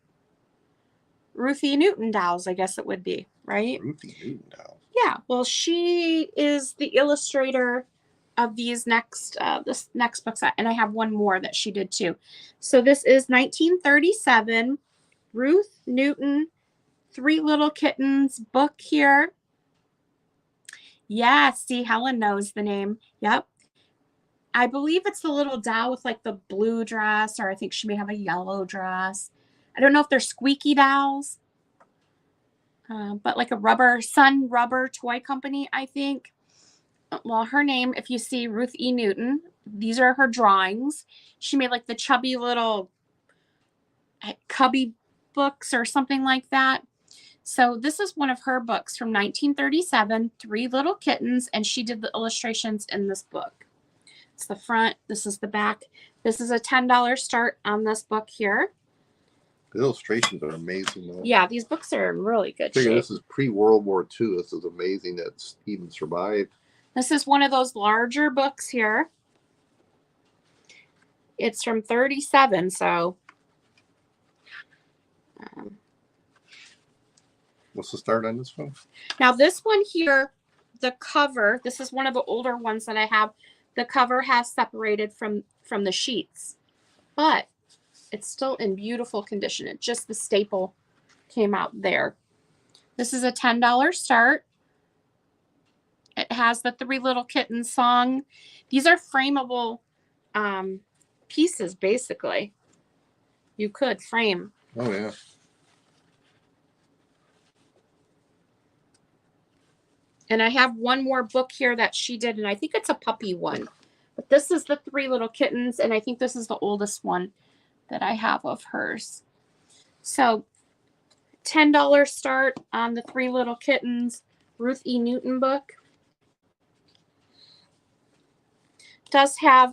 Ruth E. Newton dolls, I guess it would be, right? Ruth E. Newton dolls. Yeah. Well, she is the illustrator of these this next book set, and I have one more that she did too. So this is 1937, Ruth Newton, Three Little Kittens book here. Yeah, see, Helen knows the name. Yep. I believe it's the little doll with like the blue dress, or I think she may have a yellow dress. I don't know if they're squeaky dolls, but like a Sun Rubber Toy Company, I think. Well, her name, if you see Ruth E. Newton, these are her drawings. She made like the chubby little cubby books or something like that. So this is one of her books from 1937, Three Little Kittens, and she did the illustrations in this book. It's the front. This is the back. This is a $10 start on this book here. The illustrations are amazing, though. Yeah, these books are in really good shape. This is pre-World War II. This is amazing that it's even survived. This is one of those larger books here. It's from 37, so. What's the start on this one? Now this one here, the cover, this is one of the older ones that I have. The cover has separated from the sheets, but it's still in beautiful condition. It's just the staple came out there. This is a $10 start. It has the Three Little Kittens song. These are frameable pieces, basically. You could frame. Oh, yeah. And I have one more book here that she did, and I think it's a puppy one. But this is the Three Little Kittens, and I think this is the oldest one that I have of hers. So $10 start on the Three Little Kittens Ruth E. Newton book. Does have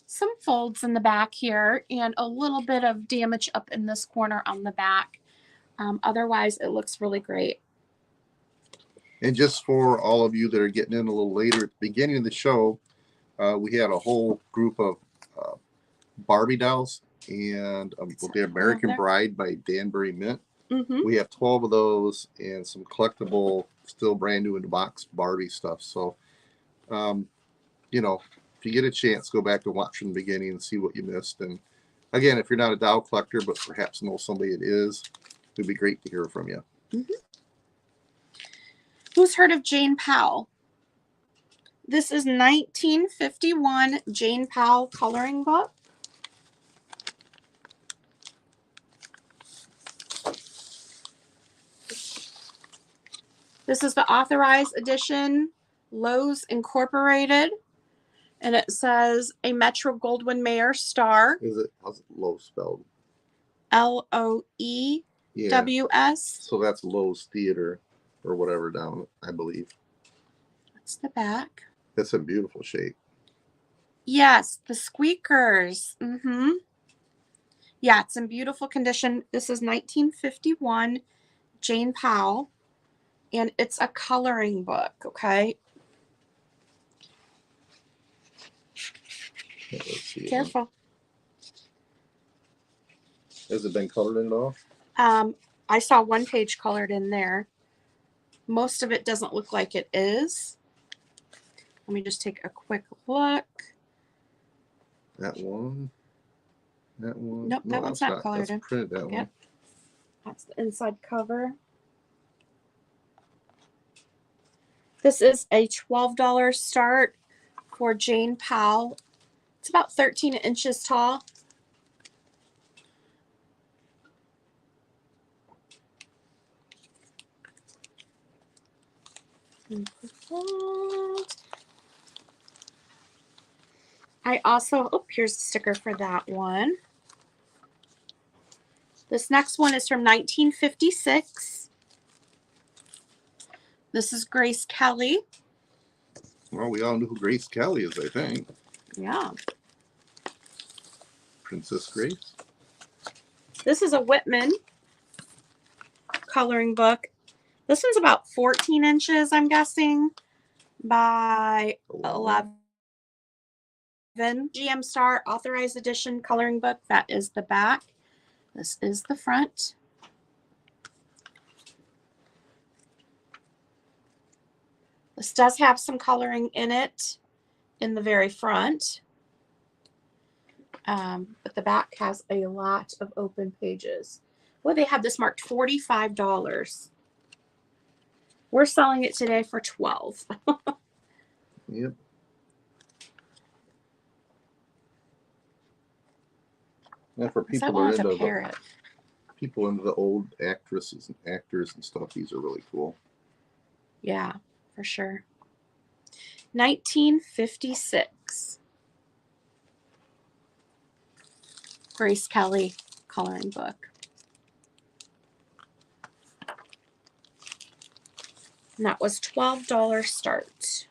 some folds in the back here and a little bit of damage up in this corner on the back. Otherwise, it looks really great. And just for all of you that are getting in a little later, at the beginning of the show, we had a whole group of Barbie dolls and the American Bride by Danbury Mint. Mm-hmm. We have 12 of those and some collectible, still brand new in the box Barbie stuff. So, you know, if you get a chance, go back and watch from the beginning and see what you missed. And again, if you're not a doll collector, but perhaps know somebody that is, it'd be great to hear from you. Mm-hmm. Who's heard of Jane Powell? This is 1951 Jane Powell coloring book. This is the authorized edition, Lowe's Incorporated. And it says a Metro Goldwyn Mayer star. How's it Lowe's spelled? Loews. Yeah. So that's Lowe's Theater or whatever down, I believe. That's the back. That's a beautiful shape. Yes, the squeakers. Mm-hmm. Yeah, it's in beautiful condition. This is 1951, Jane Powell, and it's a coloring book, okay? Let's see. Careful. Has it been colored in at all? I saw one page colored in there. Most of it doesn't look like it is. Let me just take a quick look. That one. That one. Nope, No, that one's not colored in. in. Printed that one. That's the inside cover. This is a $12 start for Jane Powell. It's about 13 inches tall. I also, oh, here's the sticker for that one. This next one is from 1956. This is Grace Kelly. Well, we all know who Grace Kelly is, I think. Yeah. Princess Grace. This is a Whitman coloring book. This one's about 14 inches, I'm guessing, by 11. GM Star Authorized Edition coloring book. That is the back. This is the front. This does have some coloring in it in the very front. But the back has a lot of open pages. Well, they have this marked $45. We're selling it today for $12. Yep. Yeah, for people that are into the old actresses and actors and stuff, these are really cool. Yeah, for sure. 1956. Grace Kelly coloring book. And that was $12 start.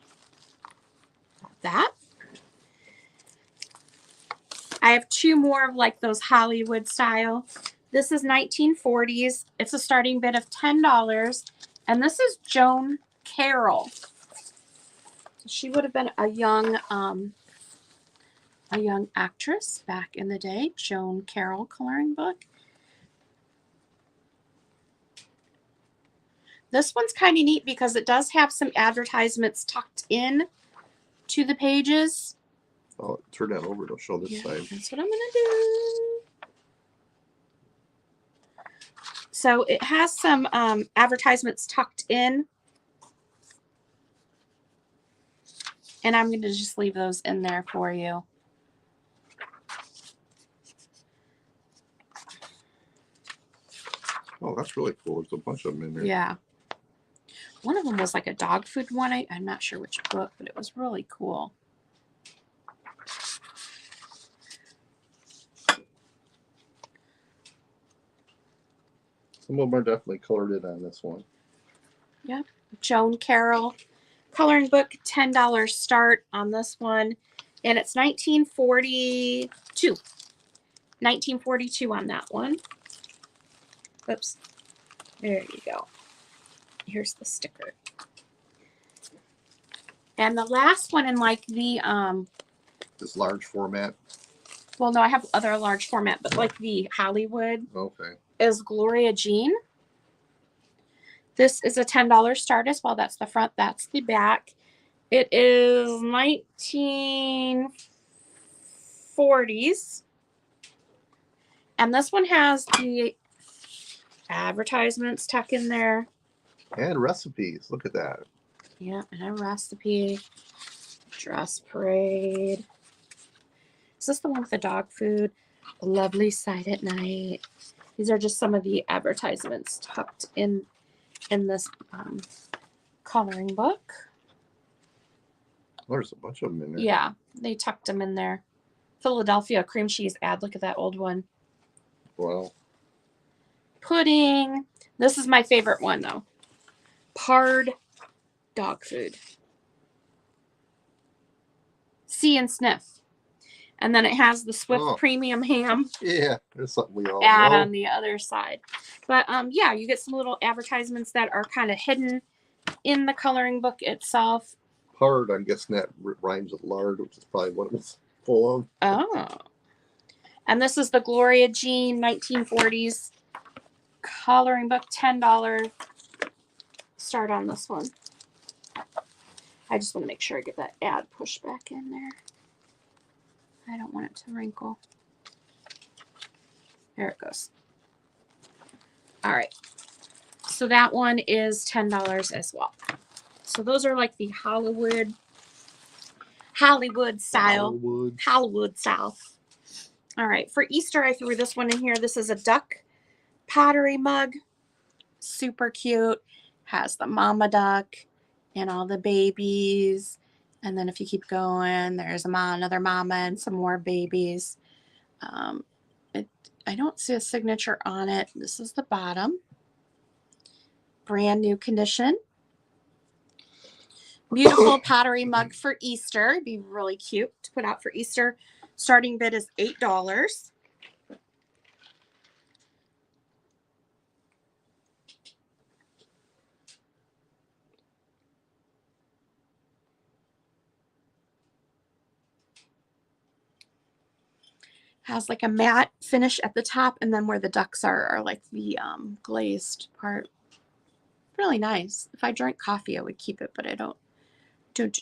That. I have two more of like those Hollywood style. This is 1940s. It's a starting bid of $10. And this is Joan Carroll. She would have been a young actress back in the day. Joan Carroll coloring book. This one's kind of neat because it does have some advertisements tucked in to the pages. Oh, turn that over to show this side. That's what I'm going to do. So it has some advertisements tucked in. And I'm going to just leave those in there for you. Oh, that's really cool. There's a bunch of them in there. Yeah. One of them was like a dog food one. I'm not sure which book, but it was really cool. Some of them are definitely colored in on this one. Yep. Joan Carroll coloring book, $10 start on this one. And it's 1942. 1942 on that one. Oops. There you go. Here's the sticker. And the last one in like the this large format. Well, no, I have other large format, but like the Hollywood. Okay. Is Gloria Jean. This is a $10 start as well. That's the front. That's the back. It is 1940s. And this one has the advertisements tucked in there. And recipes. Look at that. Yeah, and a recipe. Dress parade. Is this the one with the dog food? A lovely sight at night. These are just some of the advertisements tucked in this coloring book. There's a bunch of them in there. Yeah, they tucked them in there. Philadelphia cream cheese ad. Look at that old one. Wow. Pudding. This is my favorite one, though. Pard dog food. See and sniff. And then it has the Swift premium ham. Yeah, there's something we all ad know. on the other side. But yeah, you get some little advertisements that are kind of hidden in the coloring book itself. Hard, I'm guessing that rhymes with lard, which is probably what it was full of. Oh. And this is the Gloria Jean 1940s coloring book, $10 start on this one. I just want to make sure I get that ad pushed back in there. I don't want it to wrinkle. There it goes. All right. So that one is $10 as well. So those are like the Hollywood style. Hollywood style. All right. For Easter, I threw this one in here. This is a duck pottery mug. Super cute. Has the mama duck and all the babies. And then if you keep going, there's another mama and some more babies. I don't see a signature on it. This is the bottom. Brand new condition. Beautiful pottery mug for Easter. It'd be really cute to put out for Easter. Starting bid is $8. Has like a matte finish at the top, and then where the ducks are like the glazed part. Really nice. If I drank coffee, I would keep it, but I don't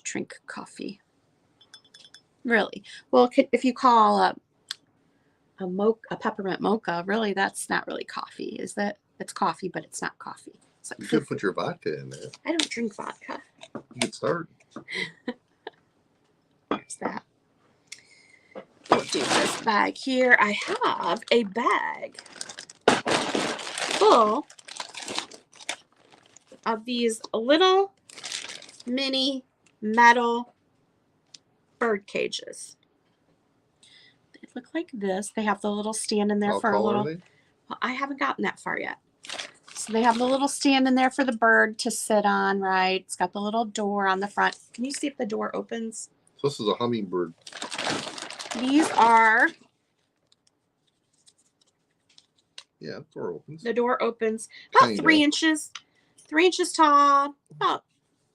drink coffee. Really. Well, if you call a peppermint mocha, really, that's not really coffee, is that? It's coffee, but it's not coffee. It's like you could put your vodka in there. I don't drink vodka. You could start. There's that. We'll do this bag here. I have a bag full of these little mini metal bird cages. They look like this. They have the little stand in there for a little. Well, I haven't gotten that far yet. So they have the little stand in there for the bird to sit on, right? It's got the little door on the front. Can you see if the door opens? So this is a hummingbird. These are. Yeah, the door opens. The door opens about 3 inches. 3 inches tall, about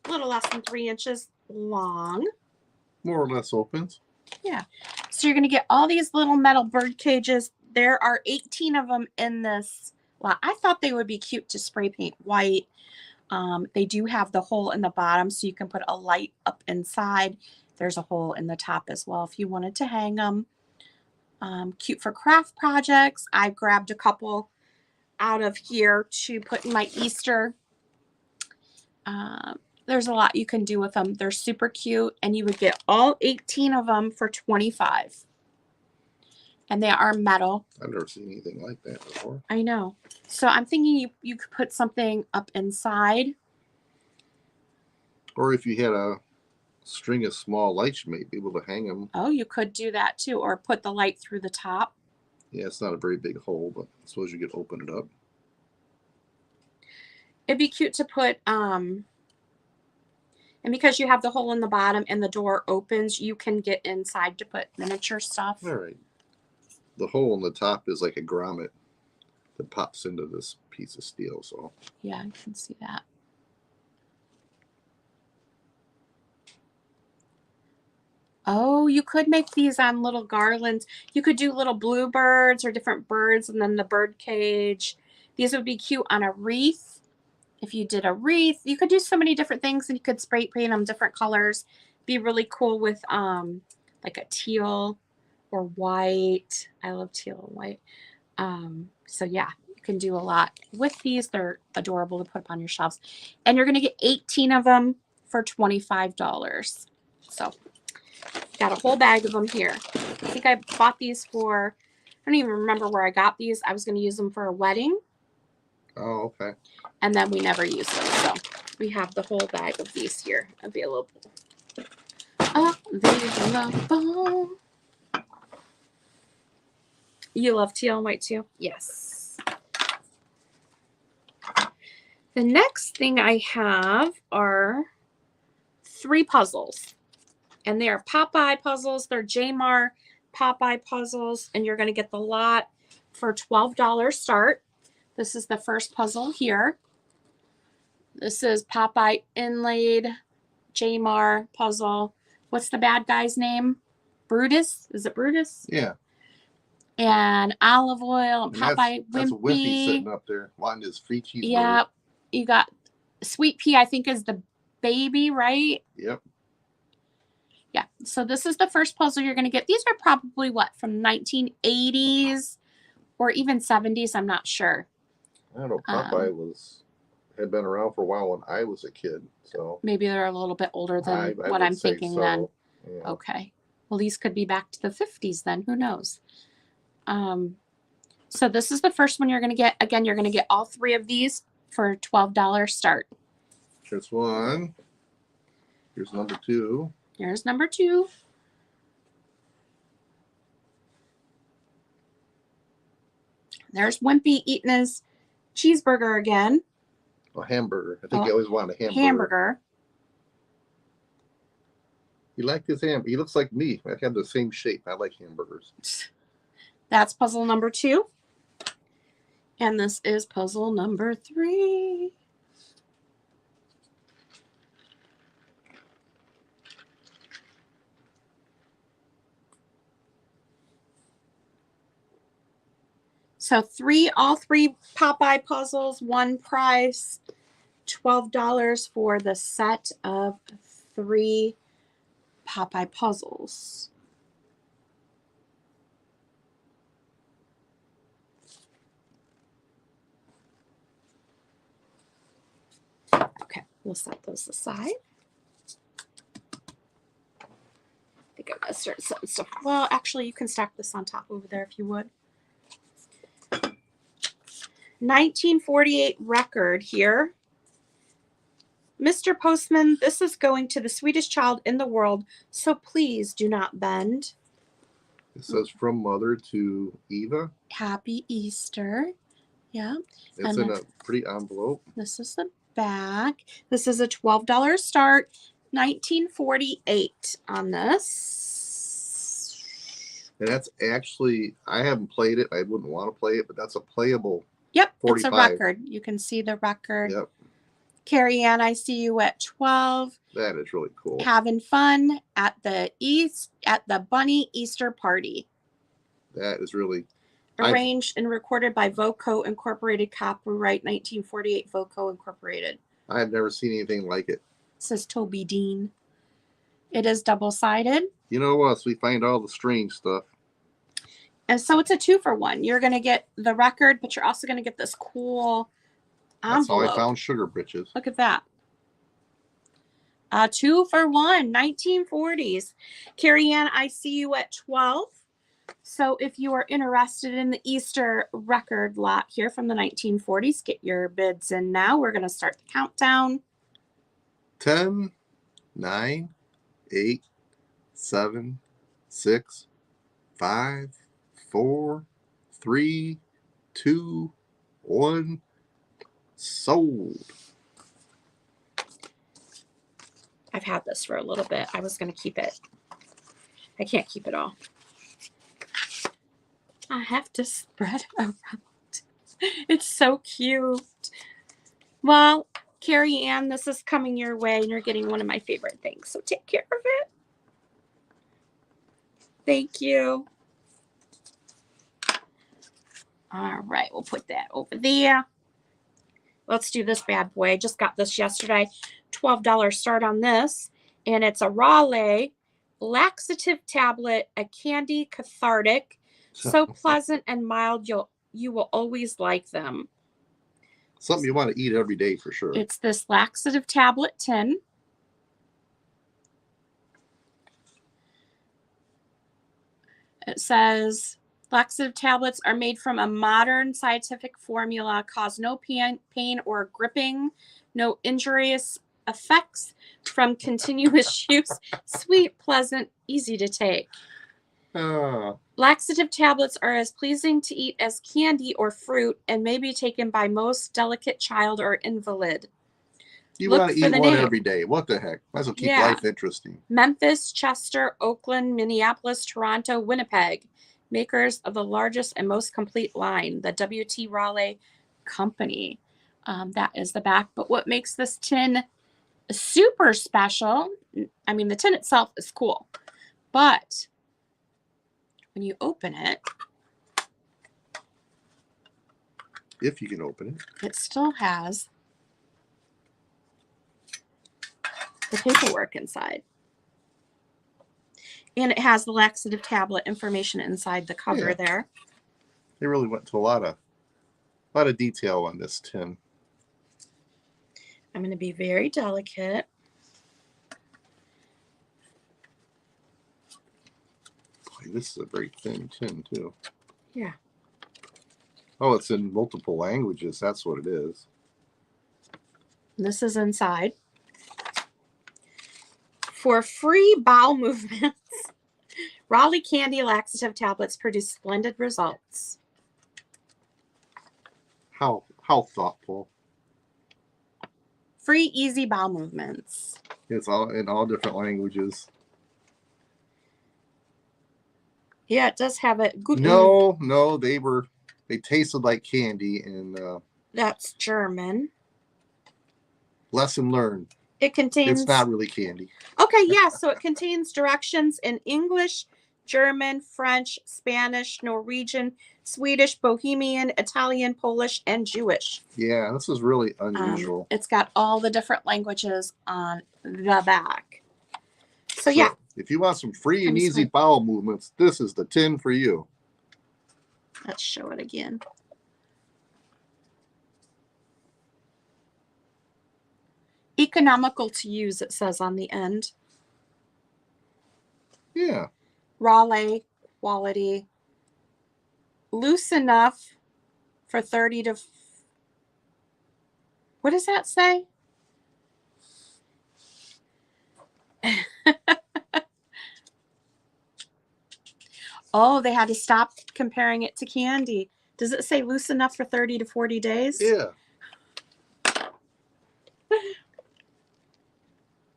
a little less than 3 inches long. More or less opens. Yeah. So you're going to get all these little metal bird cages. There are 18 of them in this lot. I thought they would be cute to spray paint white. They do have the hole in the bottom, so you can put a light up inside. There's a hole in the top as well if you wanted to hang them. Cute for craft projects. I grabbed a couple out of here to put in my Easter. There's a lot you can do with them. They're super cute, and you would get all 18 of them for $25. And they are metal. I've never seen anything like that before. I know. So I'm thinking you could put something up inside. Or if you had a string of small lights, you might be able to hang them. Oh, you could do that too, or put the light through the top. Yeah, it's not a very big hole, but I suppose you could open it up. It'd be cute to put, and because you have the hole in the bottom and the door opens, you can get inside to put miniature stuff. All right. The hole in the top is like a grommet that pops into this piece of steel. So yeah, you can see that. Oh, you could make these on little garlands. You could do little bluebirds or different birds and then the bird cage. These would be cute on a wreath. If you did a wreath, you could do so many different things, and you could spray paint them different colors. Be really cool with like a teal or white. I love teal and white. So yeah, you can do a lot with these. They're adorable to put up on your shelves. And you're going to get 18 of them for $25. So got a whole bag of them here. I think I bought these for, I don't even remember where I got these. I was going to use them for a wedding. oh, okay. And then we never used them. So we have the whole bag of these here available. Available. You love teal and white too? Yes. The next thing I have are 3 puzzles. And they are Popeye puzzles. They're Jamar Popeye puzzles. And you're going to get the lot for $12 start. This is the first puzzle here. This is Popeye inlaid Jamar puzzle. What's the bad guy's name? Brutus? Is it Brutus? Yeah. And olive oil and Popeye that's Wimpy. Wimpy sitting up there wanting his free cheeseburger. Yeah. You got Sweet Pea, I think, is the baby, right? Yep. Yeah. So this is the first puzzle you're going to get. These are probably what, from 1980s or even 70s. I'm not sure. I don't know. Popeye had been around for a while when I was a kid. So maybe they're a little bit older than what I'm thinking then. Yeah. Okay. Well, these could be back to the 50s then. Who knows? So this is the first one you're going to get. Again, you're going to get all 3 of these for $12 start. Here's one. Here's number 2. Here's number 2. There's Wimpy eating his cheeseburger again. A hamburger. I think he always wanted a hamburger. He liked his ham. He looks like me. I have the same shape. I like hamburgers. That's puzzle number 2. And this is puzzle number 3. So all three Popeye puzzles, one price, $12 for the set of 3 Popeye puzzles. Okay, we'll set those aside. I think I'm gonna start setting stuff. Well, actually, you can stack this on top over there if you would. 1948 record here. Mr. Postman, this is going to the sweetest child in the world, so please do not bend. It says from mother to Eva. Happy Easter. Yeah. It's in a pretty envelope. This is the back. This is a $12 start. 1948 on this. And that's actually, I haven't played it. I wouldn't want to play it, but that's a playable. Yep, 45. it's a record. You can see the record. Yep. Carrie Ann, I see you at 12. That is really cool. Having fun at the Bunny Easter party. That is really arranged and recorded by Voco Incorporated, copyright 1948 Voco Incorporated. I have never seen anything like it. It says Toby Dean. It is double-sided. You know us, we find all the strange stuff. And so it's a 2-for-1. You're going to get the record, but you're also going to get this cool envelope. That's how I found Sugar Britches. Look at that. 2-for-1, 1940s. Carrie Ann, I see you at 12. So if you are interested in the Easter record lot here from the 1940s, get your bids in now. We're going to start the countdown. 10, 9, 8, 7, 6, 5, 4, 3, 2, 1. Sold. I've had this for a little bit. I was going to keep it. I can't keep it all. I have to spread it around. It's so cute. Well, Carrie Ann, this is coming your way, and you're getting one of my favorite things. So take care of it. Thank you. All right, we'll put that over there. Let's do this bad boy. I just got this yesterday. $12 start on this. And it's a Raleigh laxative tablet, a candy cathartic. So pleasant and mild, you will always like them. Something you want to eat every day for sure. It's this laxative tablet tin. It says Laxative tablets are made from a modern scientific formula, cause no pain or gripping, no injurious effects from continuous use, sweet, pleasant, easy to take. Laxative tablets are as pleasing to eat as candy or fruit and may be taken by most delicate child or invalid. You want to eat one every day. What the heck? Might as well keep life interesting. Memphis, Chester, Oakland, Minneapolis, Toronto, Winnipeg. Makers of the largest and most complete line, the W.T. Raleigh Company. That is the back. But what makes this tin super special, I mean, the tin itself is cool, but when you open it, if you can open it, it still has the paperwork inside. And it has the laxative tablet information inside the cover there. They really went to a lot of detail on this tin. I'm going to be very delicate. Boy, this is a very thin tin too. Yeah. Oh, it's in multiple languages. That's what it is. This is inside. For free bowel movements, Raleigh Candy laxative tablets produce splendid results. How thoughtful. Free, easy bowel movements. It's all in all different languages. Yeah, it does have it. No, they tasted like candy, and that's German. Lesson learned. It contains. It's not really candy. Okay, yeah. So it contains directions in English, German, French, Spanish, Norwegian, Swedish, Bohemian, Italian, Polish, and Jewish. Yeah, this is really unusual. It's got all the different languages on the back. So yeah. If you want some free and easy bowel movements, this is the tin for you. Let's show it again. Economical to use, it says on the end. Yeah. Raleigh quality. Loose enough for 30 to... What does that say? Oh, they had to stop comparing it to candy. Does it say loose enough for 30 to 40 days? Yeah.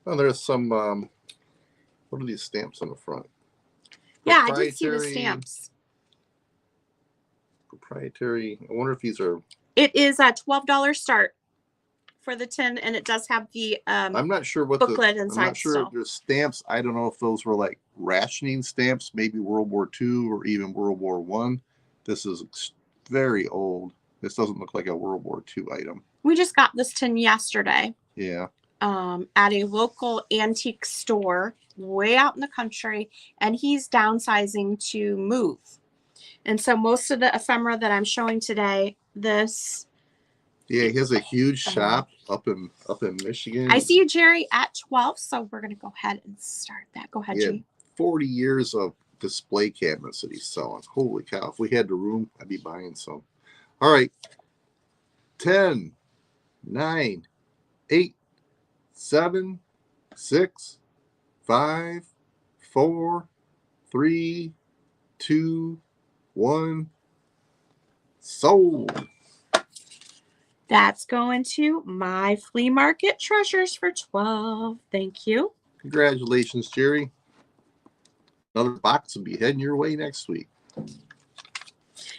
Oh, there's some, what are these stamps on the front? Yeah, I did see the stamps. Proprietary. I wonder if these are... It is a $12 start for the tin, and it does have the I'm not sure what booklet inside. I'm not sure if there's stamps. I don't know if those were like rationing stamps, maybe World War II or even World War I. This is very old. This doesn't look like a World War II item. We just got this tin yesterday. Yeah. At a local antique store way out in the country, and he's downsizing to move. And so most of the ephemera that I'm showing today, this... Yeah, he has a huge shop up in Michigan. I see you, Jerry, at 12, so we're going to go ahead and start that. Go ahead, Jerry. 40 years of display cabinets that he's selling. Holy cow. If we had the room, I'd be buying some. All right. 10, 9, 8, 7, 6, 5, 4, 3, 2, 1. Sold. That's going to my flea market treasures for 12. Thank you. Congratulations, Jerry. Another box will be heading your way next week.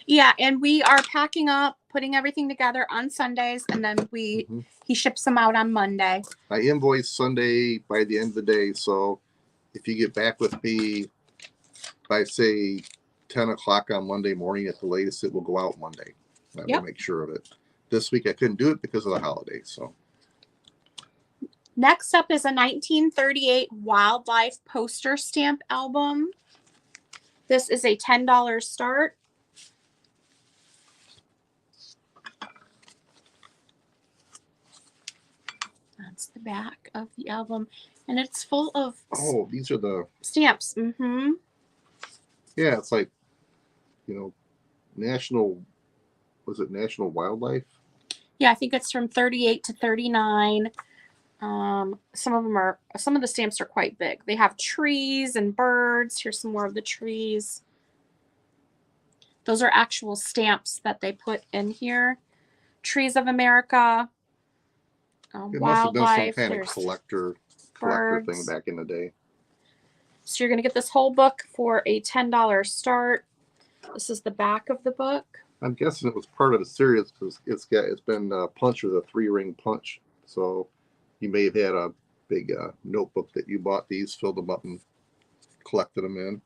Yeah, and we are packing up, putting everything together on Sundays, and then he ships them out on Monday. I invoice Sunday by the end of the day, so if you get back with me by, say, 10 o'clock on Monday morning at the latest, it will go out Monday. I will make sure of it. This week I couldn't do it because of the holiday. So next up is a 1938 wildlife poster stamp album. This is a $10 start. That's the back of the album, and it's full of these are the stamps. Yeah, it's like national, was it National Wildlife? Yeah, I think it's from 38 to 39. Some of the stamps are quite big. They have trees and birds. Here's some more of the trees. Those are actual stamps that they put in here. Trees of America, It must have been some wildlife. kind of There's collector birds. thing back in the day. So you're going to get this whole book for a $10 start. This is the back of the book. I'm guessing it was part of the series because it's been Punch with a 3-ring punch. So you may have had a big notebook that you bought these, filled them up, and collected them in.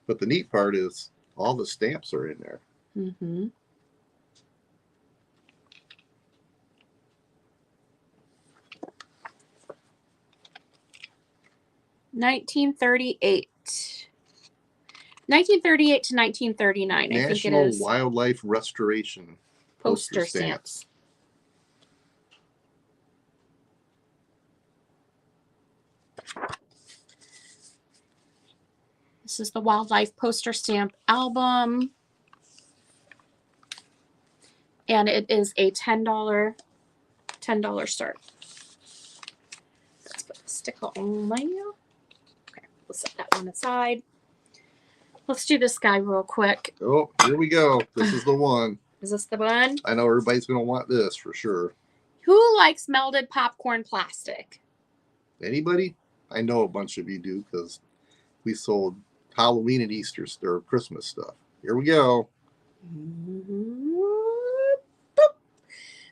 But the neat part is all the stamps are in there. Mm-hmm. $1938. 1938 to 1939, I think it is. National Wildlife Restoration Poster stamps. This is the Wildlife Poster Stamp album. And it is a $10 start. Let's put the sticker on there. Okay, we'll set that one aside. Let's do this guy real quick. Oh, here we go. This is the one. Is this the one? I know everybody's going to want this for sure. Who likes melted popcorn plastic? Anybody? I know a bunch of you do because we sold Halloween and Easter or Christmas stuff. Here we go. Boop.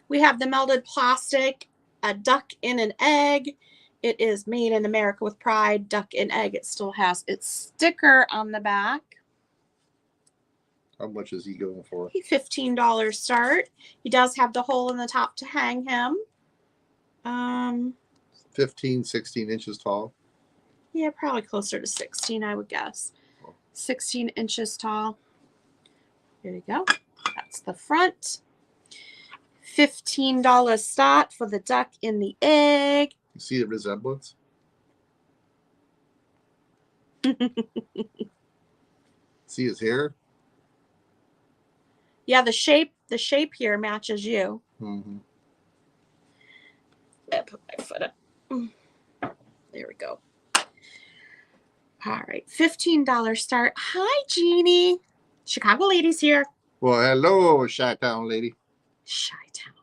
We have the melted plastic, a duck in an egg. It is made in America with pride. Duck in egg. It still has its sticker on the back. How much is he going for? $15 start. He does have the hole in the top to hang him. 15, 16 inches tall. Yeah, probably closer to 16, I would guess. 16 inches tall. Here you go. That's the front. $15 start for the duck in the egg. You see the resemblance? See his hair? Yeah, the shape here matches you. Mm-hmm. I put my foot up. There we go. All right, $15 start. Hi, Jeannie. Chicago ladies here. Well, hello, Chi-Town lady. Chi-Town.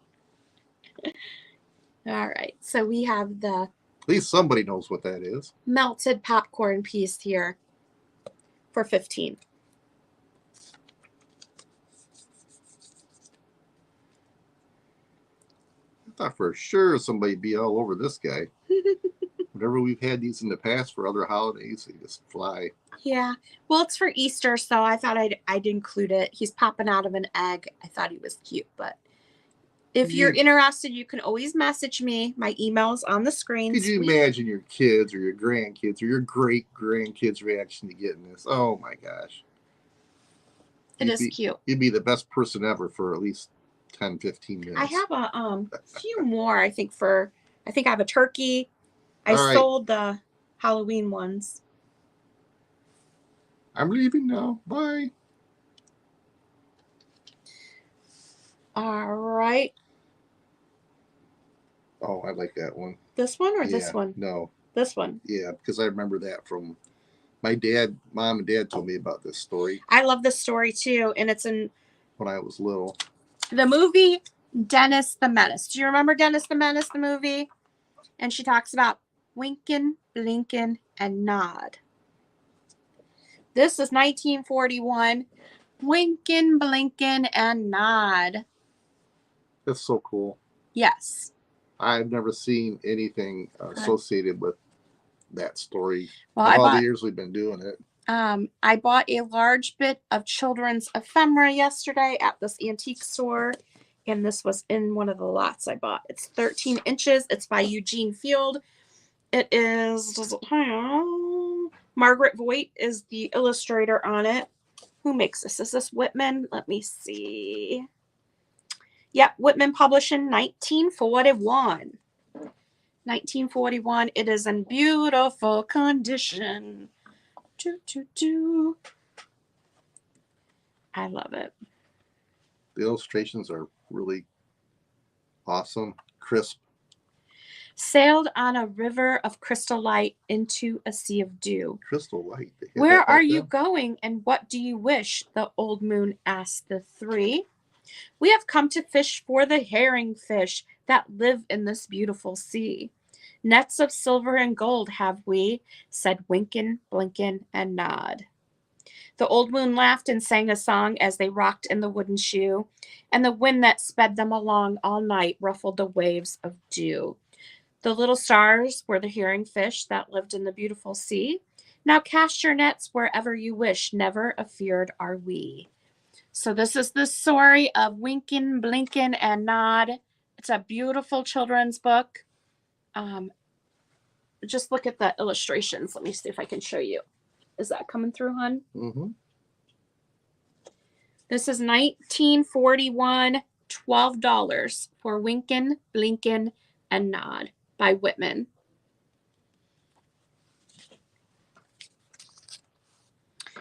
All right, so we have the At least somebody knows what that is. melted popcorn piece here for $15. I thought for sure somebody'd be all over this guy. Whenever we've had these in the past for other holidays, they just fly. Yeah. Well, it's for Easter, so I thought I'd include it. He's popping out of an egg. I thought he was cute, but if you're interested, you can always message me. My email's on the screen. Could you imagine your kids or your grandkids or your great-grandkids' reaction to getting this? Oh, my gosh. It is cute. You'd be the best person ever for at least 10, 15 minutes. I have a few more, I think I have a turkey. I sold the Halloween ones. I'm leaving now. Bye. All right. Oh, I like that one. This one or this one? No. This one. Yeah, because I remember that from my mom and dad told me about this story. I love this story too, and it's in when I was little. The movie Dennis the Menace. Do you remember Dennis the Menace, the movie? And she talks about winkin', blinkin', and nod. This is 1941. Winkin', blinkin', and nod. That's so cool. Yes. I've never seen anything associated with that story. Well, all the years we've been doing it. I bought a large bit of children's ephemera yesterday at this antique store, and this was in one of the lots I bought. It's 13 inches. It's by Eugene Field. It is, Margaret Voigt is the illustrator on it. Who makes this? Is this Whitman? Let me see. Yep, Whitman published in 1941. 1941. It is in beautiful condition. I love it. The illustrations are really awesome, crisp. Sailed on a river of crystal light into a sea of dew. Crystal light. Where are you going and what do you wish? The old moon asked the three. We have come to fish for the herring fish that live in this beautiful sea. Nets of silver and gold have we, said Winkin, Blinkin, and Nod. The old moon laughed and sang a song as they rocked in the wooden shoe, and the wind that sped them along all night ruffled the waves of dew. The little stars were the herring fish that lived in the beautiful sea. Now cast your nets wherever you wish, never afeard are we. So this is the story of Winkin, Blinkin, and Nod. It's a beautiful children's book. Just look at the illustrations. Let me see if I can show you. Is that coming through, hon? Mm-hmm. This is 1941, $12 for Winkin, Blinkin, and Nod by Whitman.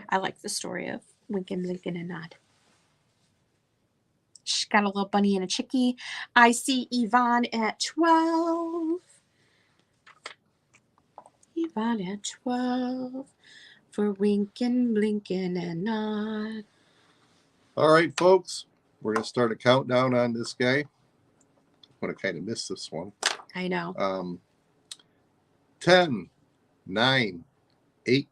I like the story of Winkin, Blinkin, and Nod. She's got a little bunny and a chickie. I see Yvonne at 12. Yvonne at 12 for Winkin, Blinkin, and Nod. All right, folks. We're going to start a countdown on this guy. I'm going to kind of miss this one. I know. 10, 9, 8,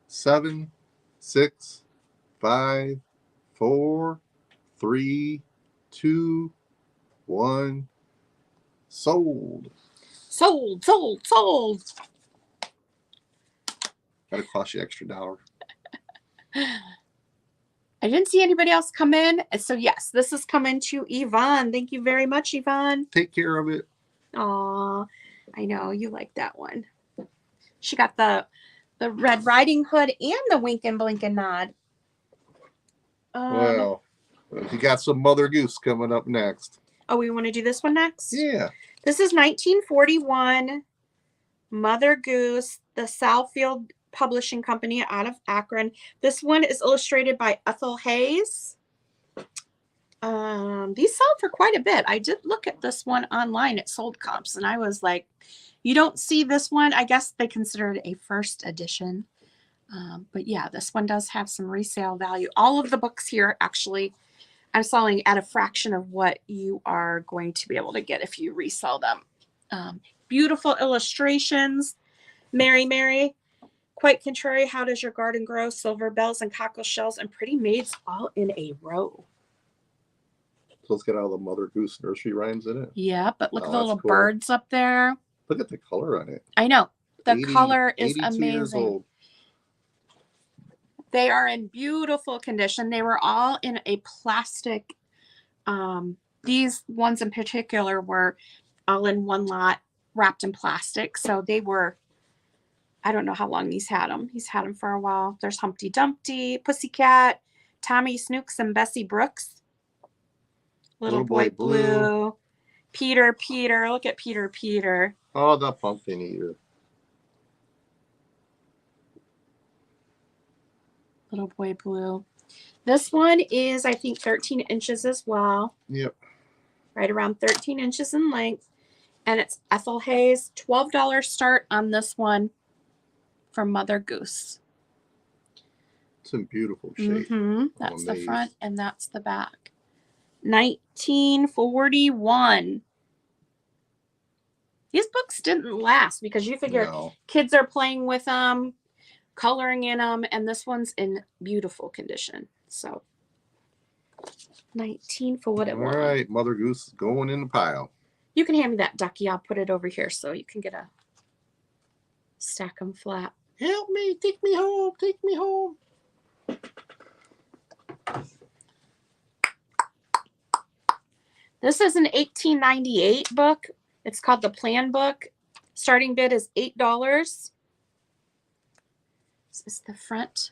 7, 6, 5, 4, 3, 2, 1. Sold. Sold, sold, sold. Gotta cost you extra $1. I didn't see anybody else come in. So yes, this is coming to Yvonne. Thank you very much, Yvonne. Take care of it. Aw, I know you like that one. She got the Red Riding Hood and the Winkin, Blinkin, Nod. Well, you got some Mother Goose coming up next. Oh, we want to do this one next? Yeah. This is 1941. Mother Goose, the Southfield Publishing Company out of Akron. This one is illustrated by Ethel Hayes. These sold for quite a bit. I did look at this one online at Sold Comps, and I was like, you don't see this one. I guess they consider it a first edition. But yeah, this one does have some resale value. All of the books here, actually, I'm selling at a fraction of what you are going to be able to get if you resell them. Beautiful illustrations. Mary, Mary. Quite contrary, how does your garden grow? Silver bells and cockle shells and pretty maids all in a row. So let's get all the Mother Goose nursery rhymes in it. Yeah, but look at the little birds up there. Look at the color on it. I know. The color is amazing. Years old. They are in beautiful condition. They were all in a plastic. These ones in particular were all in one lot wrapped in plastic. So they were, I don't know how long he's had them. He's had them for a while. There's Humpty Dumpty, Pussycat, Tommy Snooks, and Bessie Brooks. Little Boy Blue. Peter, Peter. Look at Peter, Peter. Oh, the pumpkin eater. Little Boy Blue. This one is, I think, 13 inches as well. Yep. Right around 13 inches in length. And it's Ethel Hayes. $12 start on this one from Mother Goose. It's in beautiful shape. That's the front and that's the back. 1941. These books didn't last because you figure kids are playing with them, coloring in them, and this one's in beautiful condition. So 1941. All right, Mother Goose is going in the pile. You can hand me that, Ducky. I'll put it over here so you can get a stack them flat. Help me, take me home, take me home. This is an 1898 book. It's called The Plan Book. Starting bid is $8. This is the front.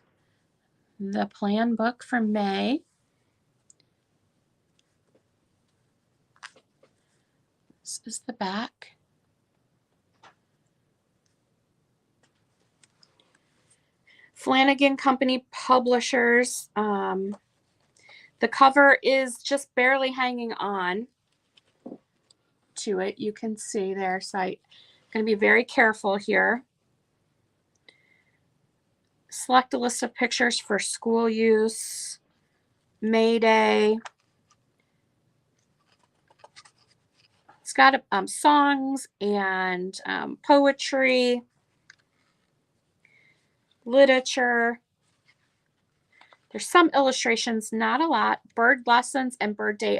The Plan Book for May. This is the back. Flanagan Company Publishers. The cover is just barely hanging on to it. You can see there. So I'm going to be very careful here. Select a list of pictures for school use. May Day. It's got songs and poetry, literature. There's some illustrations, not a lot. Bird lessons and bird day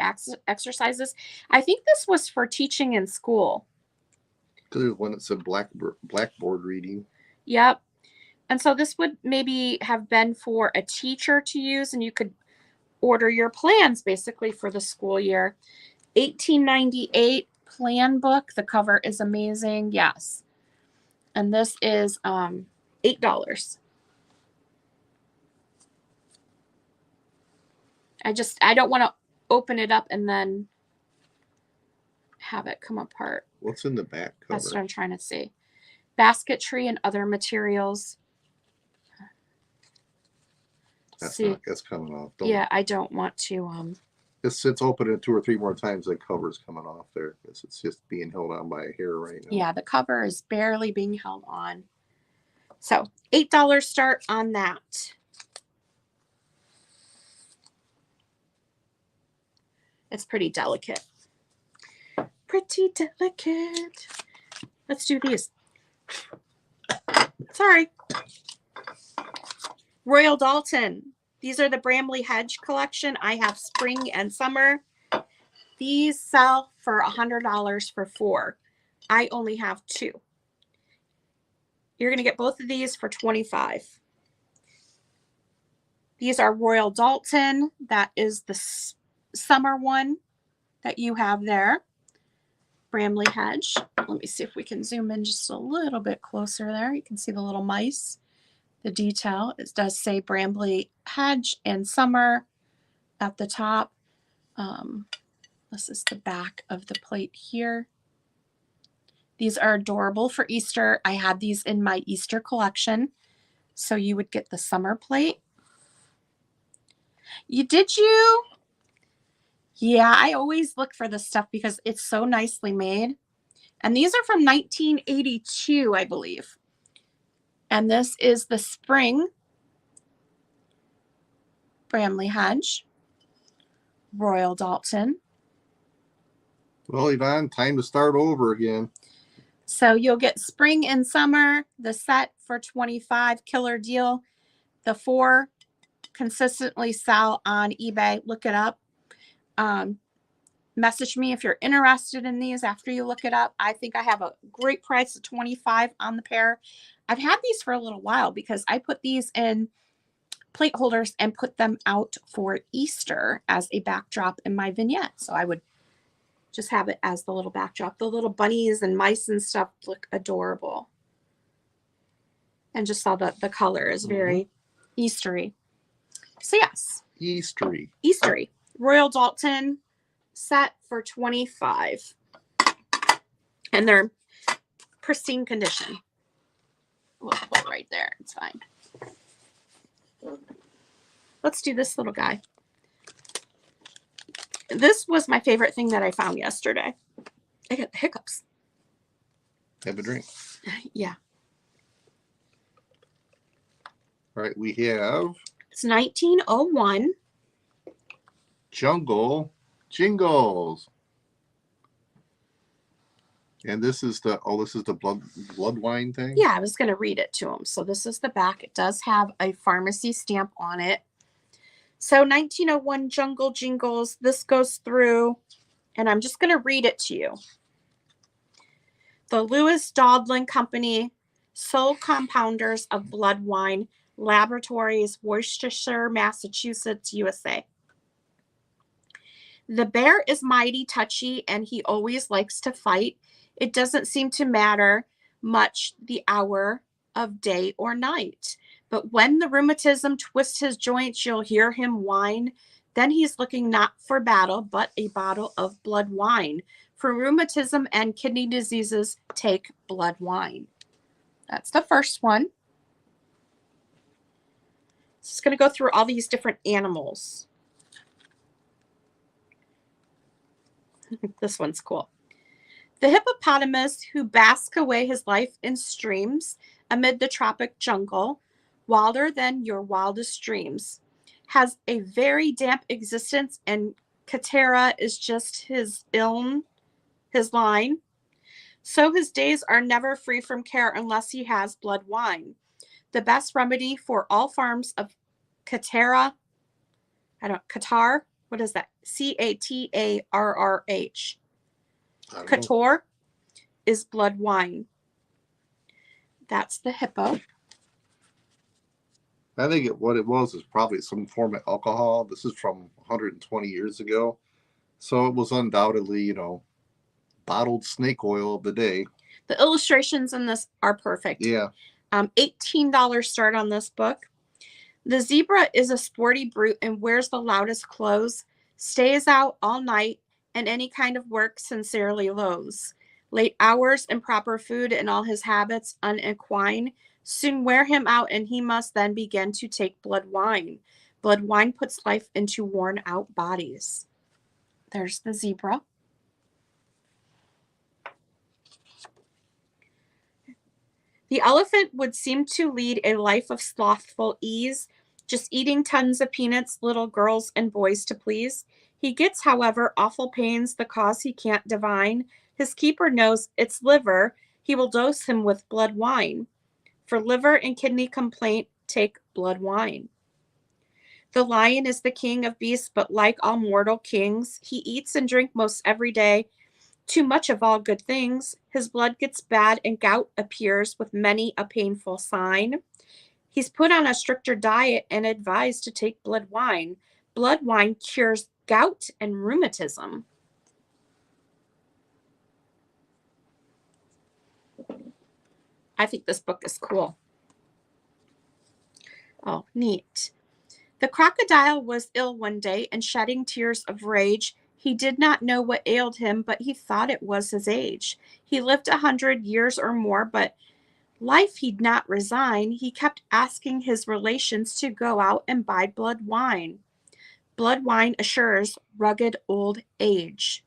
exercises. I think this was for teaching in school. There's one that said blackboard reading. Yep. And so this would maybe have been for a teacher to use, and you could order your plans basically for the school year. $18.98 plan book. The cover is amazing. Yes. And this is $8. I don't want to open it up and then have it come apart. What's in the back cover? That's what I'm trying to see. Basketry and other materials. That's coming off. Yeah, I don't want to. It's open it 2 or 3 more times. The cover's coming off there. It's just being held on by a hair right now. Yeah, the cover is barely being held on. So $8 start on that. It's pretty delicate. Pretty delicate. Let's do these. Sorry. Royal Dalton. These are the Bramley Hedge collection. I have spring and summer. These sell for $100 for 4. I only have 2. You're going to get both of these for $25. These are Royal Dalton. That is the summer one that you have there. Bramley Hedge. Let me see if we can zoom in just a little bit closer there. You can see the little mice. The detail, it does say Bramley Hedge and summer at the top. This is the back of the plate here. These are adorable for Easter. I had these in my Easter collection. So you would get the summer plate. Did you? Yeah, I always look for this stuff because it's so nicely made. And these are from 1982, I believe. And this is the spring Bramley Hedge, Royal Dalton. Well, Yvonne, time to start over again. So you'll get spring and summer, the set for $25, killer deal. The 4 consistently sell on eBay. Look it up. Message me if you're interested in these after you look it up. I think I have a great price of $25 on the pair. I've had these for a little while because I put these in plate holders and put them out for Easter as a backdrop in my vignette. So I would just have it as the little backdrop. The little bunnies and mice and stuff look adorable. And just saw the color is very Eastery. So yes. Eastery. Royal Dalton set for $25. And they're pristine condition. We'll put right there. It's fine. Let's do this little guy. This was my favorite thing that I found yesterday. I got the hiccups. Have a drink. Yeah. All right, we have... It's 1901. Jungle Jingles. And this is the blood wine thing? Yeah, I was going to read it to him. So this is the back. It does have a pharmacy stamp on it. So 1901 Jungle Jingles. This goes through, and I'm just going to read it to you. The Lewis Dowdland Company, sole compounders of blood wine, laboratories, Worcestershire, Massachusetts, USA. The bear is mighty touchy, and he always likes to fight. It doesn't seem to matter much the hour of day or night. But when the rheumatism twists his joints, you'll hear him whine. Then he's looking not for battle, but a bottle of blood wine. For rheumatism and kidney diseases, take blood wine. That's the first one. It's going to go through all these different animals. This one's cool. The hippopotamus who basks away his life in streams amid the tropic jungle, wilder than your wildest dreams, has a very damp existence, and Katera is just his line. So his days are never free from care unless he has blood wine. The best remedy for all forms of Katara, Qatar, what is that? Catarrh. I don't know. Kator is blood wine. That's the hippo. I think what it was is probably some form of alcohol. This is from 120 years ago. So it was undoubtedly, bottled snake oil of the day. The illustrations in this are perfect. Yeah. $18 start on this book. The zebra is a sporty brute and wears the loudest clothes, stays out all night, and any kind of work sincerely loathes. Late hours, improper food, and all his habits unequine soon wear him out, and he must then begin to take blood wine. Blood wine puts life into worn out bodies. There's the zebra. The elephant would seem to lead a life of slothful ease, just eating tons of peanuts, little girls and boys to please. He gets, however, awful pains, the cause he can't divine. His keeper knows it's liver. He will dose him with blood wine. For liver and kidney complaint, take blood wine. The lion is the king of beasts, but like all mortal kings, he eats and drinks most every day. Too much of all good things, his blood gets bad and gout appears with many a painful sign. He's put on a stricter diet and advised to take blood wine. Blood wine cures gout and rheumatism. I think this book is cool. Oh, neat. The crocodile was ill one day and shedding tears of rage. He did not know what ailed him, but he thought it was his age. He lived 100 years or more, but life he'd not resign. He kept asking his relations to go out and buy blood wine. Blood wine assures rugged old age.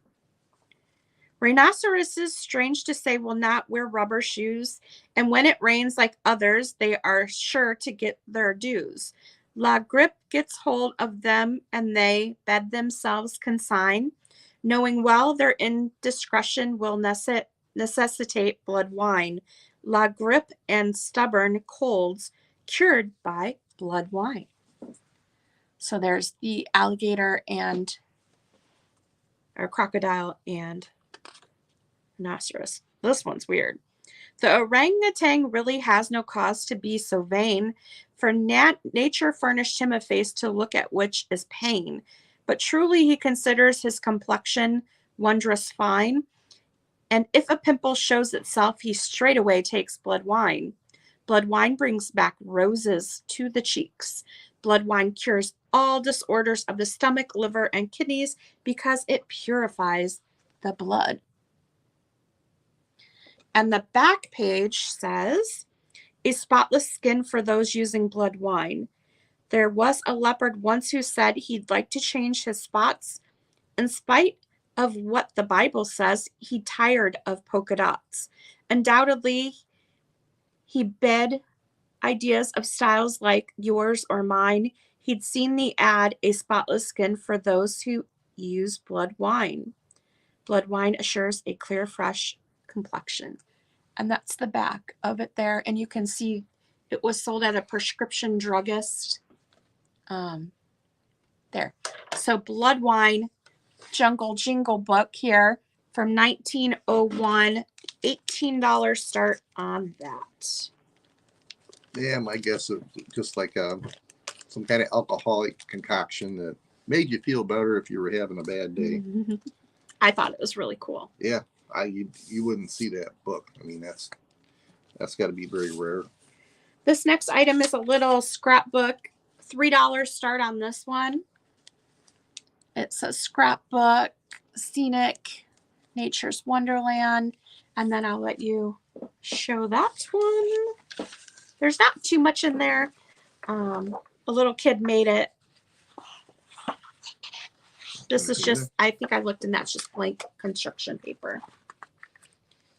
Rhinoceroses, strange to say, will not wear rubber shoes, and when it rains like others, they are sure to get their dues. La Grippe gets hold of them, and they bed themselves consign, knowing well their indiscretion will necessitate blood wine. La Grippe and stubborn colds cured by blood wine. So there's the alligator and or crocodile and rhinoceros. This one's weird. The orangutan really has no cause to be so vain, for nature furnished him a face to look at which is pain. But truly he considers his complexion wondrous fine, and if a pimple shows itself, he straightway takes blood wine. Blood wine brings back roses to the cheeks. Blood wine cures all disorders of the stomach, liver, and kidneys because it purifies the blood. And the back page says, a spotless skin for those using blood wine. There was a leopard once who said he'd like to change his spots. In spite of what the Bible says, he tired of polka dots. Undoubtedly, he bed ideas of styles like yours or mine. He'd seen the ad, a spotless skin for those who use blood wine. Blood wine assures a clear, fresh complexion. And that's the back of it there. And you can see it was sold at a prescription druggist. There. So blood wine, Jungle Jingle book here from 1901. $18 start on that. Yeah, my guess is just like some kind of alcoholic concoction that made you feel better if you were having a bad day. I thought it was really cool. Yeah, you wouldn't see that book. I mean, that's got to be very rare. This next item is a little scrapbook. $3 start on this one. It's a scrapbook, scenic, nature's wonderland, and then I'll let you show that one. There's not too much in there. A little kid made it. This is Anything just, I think I looked and that's just blank construction paper.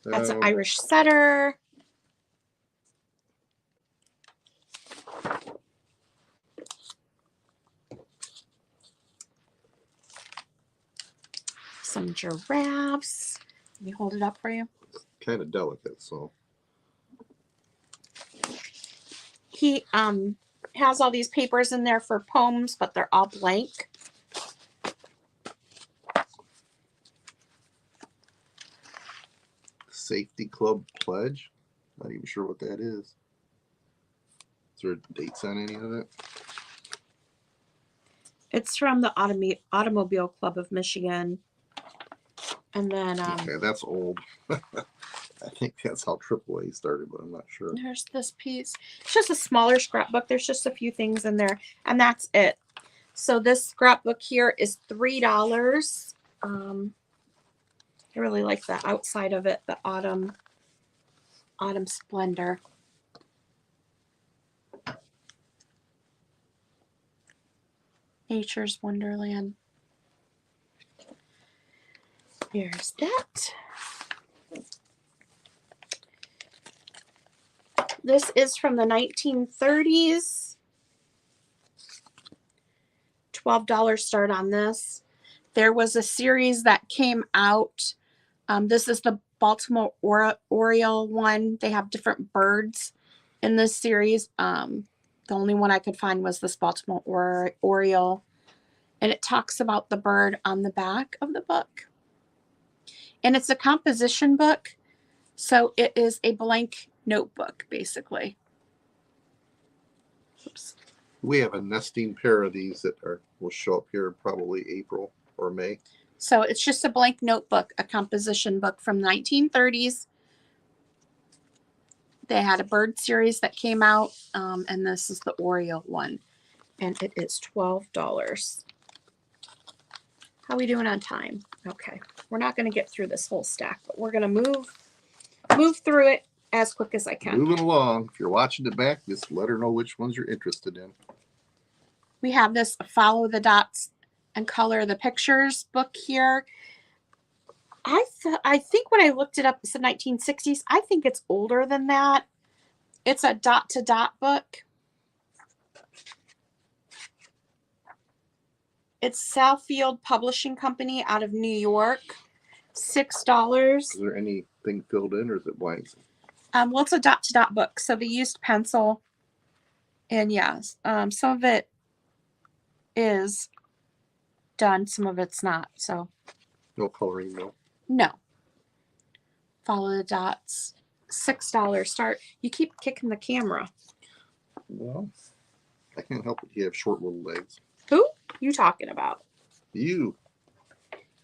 That's an Um, Irish setter. Some giraffes. Let me hold it up for you. kind of delicate, so. He has all these papers in there for poems, but they're all blank. Safety Club Pledge. Not even sure what that is. Is there dates on any of it? It's from the Automobile Club of Michigan. And then Okay, that's old. I think that's how AAA started, but I'm not sure. there's this piece. It's just a smaller scrapbook. There's just a few things in there, and that's it. So this scrapbook here is $3. I really like the outside of it, the autumn splendor. Nature's Wonderland. Here's that. This is from the 1930s. $12 start on this. There was a series that came out. This is the Baltimore Oriole one. They have different birds in this series. The only one I could find was this Baltimore Oriole. And it talks about the bird on the back of the book. And it's a composition book. So it is a blank notebook, basically. Oops. We have a nesting pair of these that will show up here probably April or May. So it's just a blank notebook, a composition book from the 1930s. They had a bird series that came out, and this is the Oriole one, and it is $12. How are we doing on time? Okay, we're not going to get through this whole stack, but we're going to move through it as quick as I can. Moving along. If you're watching the back, just let her know which ones you're interested in. We have this Follow the Dots and Color the Pictures book here. I think when I looked it up, it's the 1960s. I think it's older than that. It's a dot-to-dot book. It's Southfield Publishing Company out of New York. $6. Is there anything filled in, or is it blank? Well, it's a dot-to-dot book, so they used pencil. And yes, some of it is done, some of it's not. So No coloring, no. no. Follow the dots. $6 start. You keep kicking the camera. Well, I can't help it. You have short little legs. Who you talking about? You.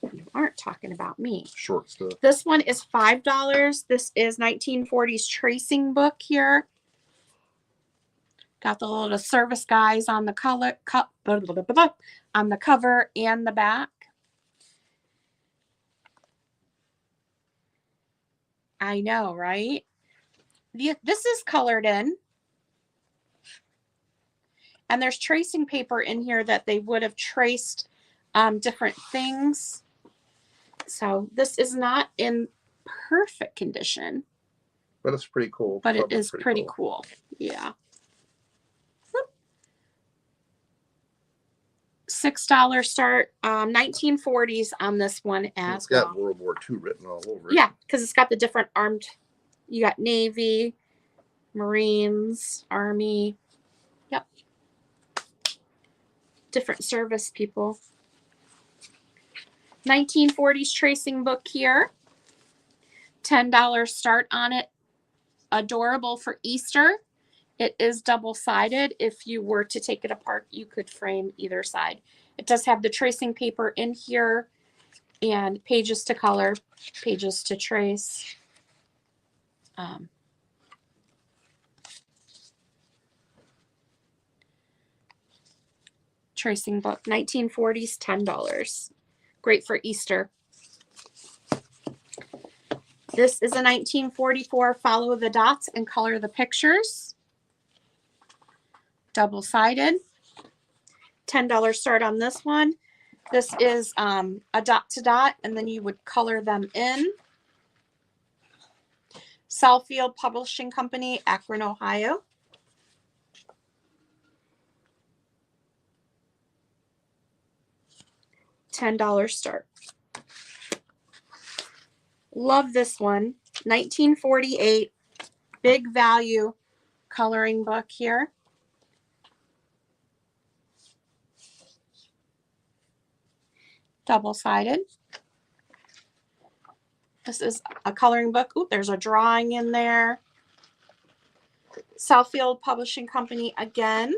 You aren't talking about me. Short stuff. This one is $5. This is 1940s tracing book here. Got the little service guys on the on the cover and the back. I know, right? This is colored in. And there's tracing paper in here that they would have traced different things. So this is not in perfect condition. But it's pretty cool. But it is pretty cool. Yeah. $6 start, 1940s on this one as well. It's got World War II written all over it. Yeah, because it's got the different armed, you got Navy, Marines, Army. Yep. Different service people. 1940s tracing book here. $10 start on it. Adorable for Easter. It is double-sided. If you were to take it apart, you could frame either side. It does have the tracing paper in here and pages to color, pages to trace. Tracing book, 1940s, $10. Great for Easter. This is a 1944 Follow the Dots and Color the Pictures. Double-sided. $10 start on this one. This is a dot to dot, and then you would color them in. Southfield Publishing Company, Akron, Ohio. $10 start. Love this one. 1948, big value coloring book here. Double-sided. This is a coloring book. Ooh, there's a drawing in there. Southfield Publishing Company again.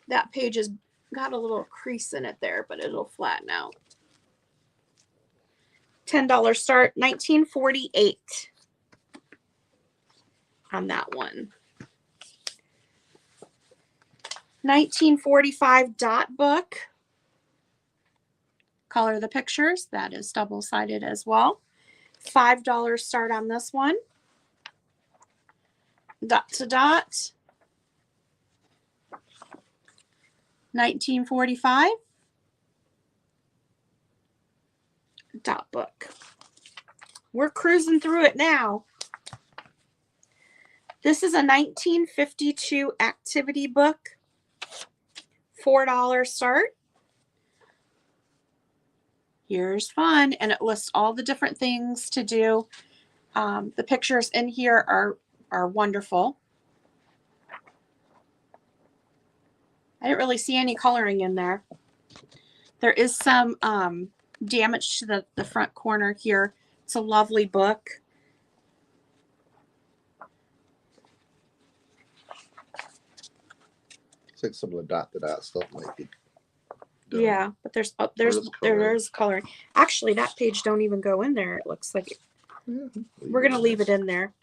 That page has got a little crease in it there, but it'll flatten out. $10 start, 1948 on that one. 1945 dot book. Color the pictures. That is double-sided as well. $5 start on this one. Dot to dot. 1945 dot book. We're cruising through it now. This is a 1952 activity book. $4 start. Here's fun, and it lists all the different things to do. The pictures in here are wonderful. I didn't really see any coloring in there. There is some damage to the front corner here. It's a lovely book. It's like some of the dot to dot stuff might be done. Yeah, but there's coloring. Actually, that page don't even go in there. It looks like we're gonna leave it in there.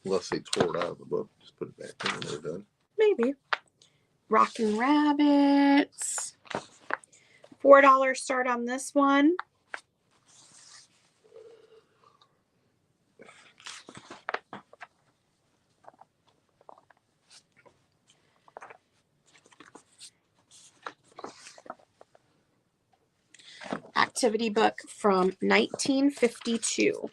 Unless they tore it out of the book, just put it back in when they're done. Maybe. Rockin' Rabbits. $4 start on this one. Activity book from 1952.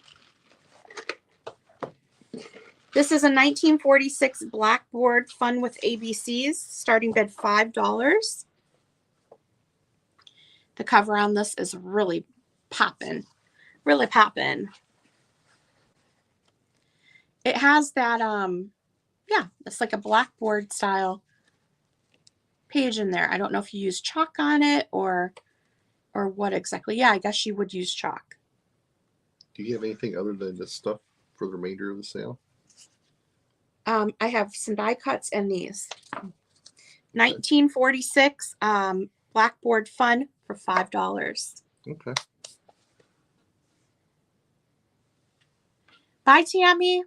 This is a 1946 Blackboard Fun with ABCs, starting bid $5. The cover on this is really poppin', really poppin'. It has that, yeah, it's like a Blackboard style page in there. I don't know if you use chalk on it or what exactly. Yeah, I guess you would use chalk. Do you have anything other than this stuff for the remainder of the sale? I have some die cuts and these. 1946 Blackboard Fun for $5. Okay. Bye, Tammy.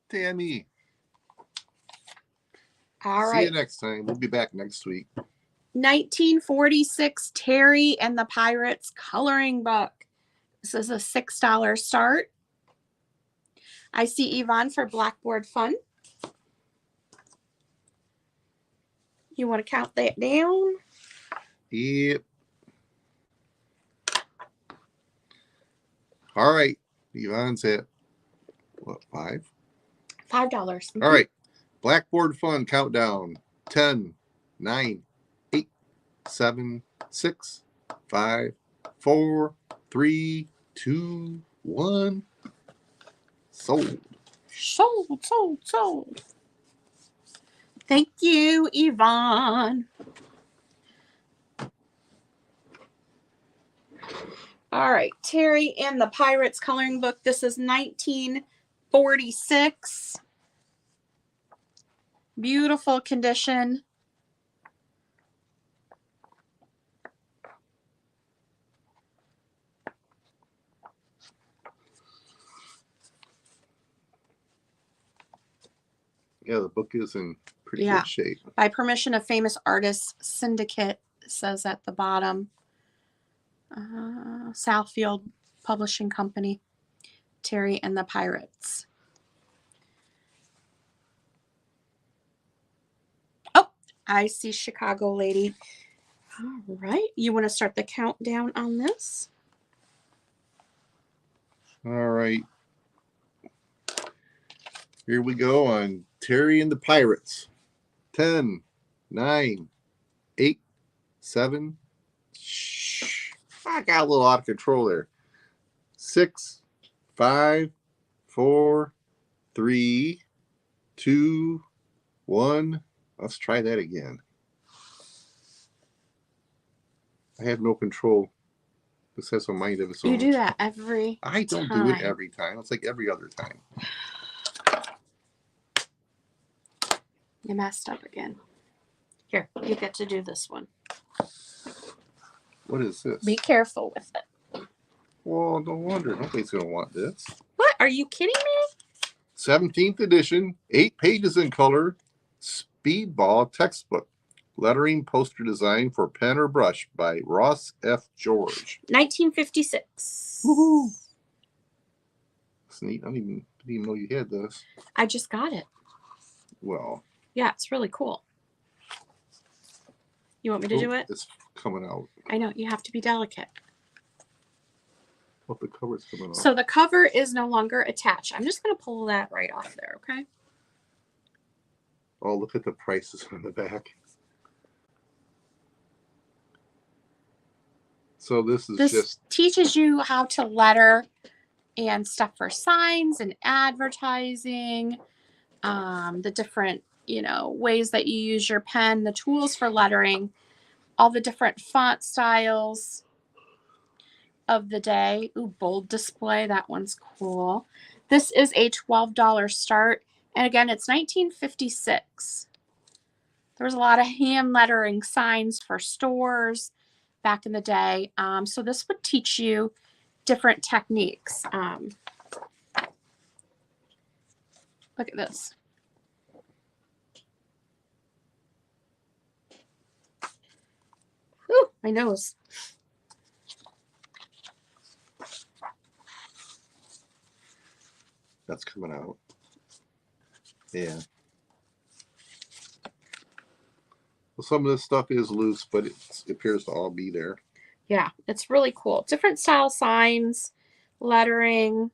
Tammy. All See right. you next time. We'll be back next week. 1946 Terry and the Pirates coloring book. This is a $6 start. I see Yvonne for Blackboard Fun. You want to count that down? Yep. All right. Yvonne's at what, $5? $5. All right. Blackboard Fun countdown. 10, 9, 8, 7, 6, 5, 4, 3, 2, 1. Sold. Sold. Thank you, Yvonne. All right, Terry and the Pirates coloring book. This is 1946. Beautiful condition. Yeah, the book is in pretty good shape. By permission of Famous Artists Syndicate, it says at the bottom. Southfield Publishing Company, Terry and the Pirates. I see Chicago lady. All right. You want to start the countdown on this? All right. Here we go on Terry and the Pirates. 10, 9, 8, 7. Shh. I got a little out of control there. 6, 5, 4, 3, 2, 1. Let's try that again. I have no control. This has a mind of its own. You do that every I don't do it every time. It's like every other time. You messed up again. Here, you get to do this one. What is this? Be careful with it. Well, no wonder. Nobody's going to want this. What? Are you kidding me? 17th edition, 8 pages in color, Speedball textbook. Lettering poster design for pen or brush by Ross F. George. 1956. Woohoo! That's neat. I didn't even know you had this. I just got it. Well. Yeah, it's really cool. You want me to do it? It's coming out. I know. You have to be delicate. Well, the cover's coming off. So the cover is no longer attached. I'm just going to pull that right off there, okay? Oh, look at the prices on the back. So this just teaches you how to letter and stuff for signs and advertising, the different, ways that you use your pen, the tools for lettering, all the different font styles of the day. Ooh, bold display. That one's cool. This is a $12 start. And again, it's 1956. There was a lot of hand lettering signs for stores back in the day. So this would teach you different techniques. Look at this. Ooh, my nose. That's coming out. Yeah. Well, some of this stuff is loose, but it appears to all be there. Yeah, it's really cool. Different style signs, lettering.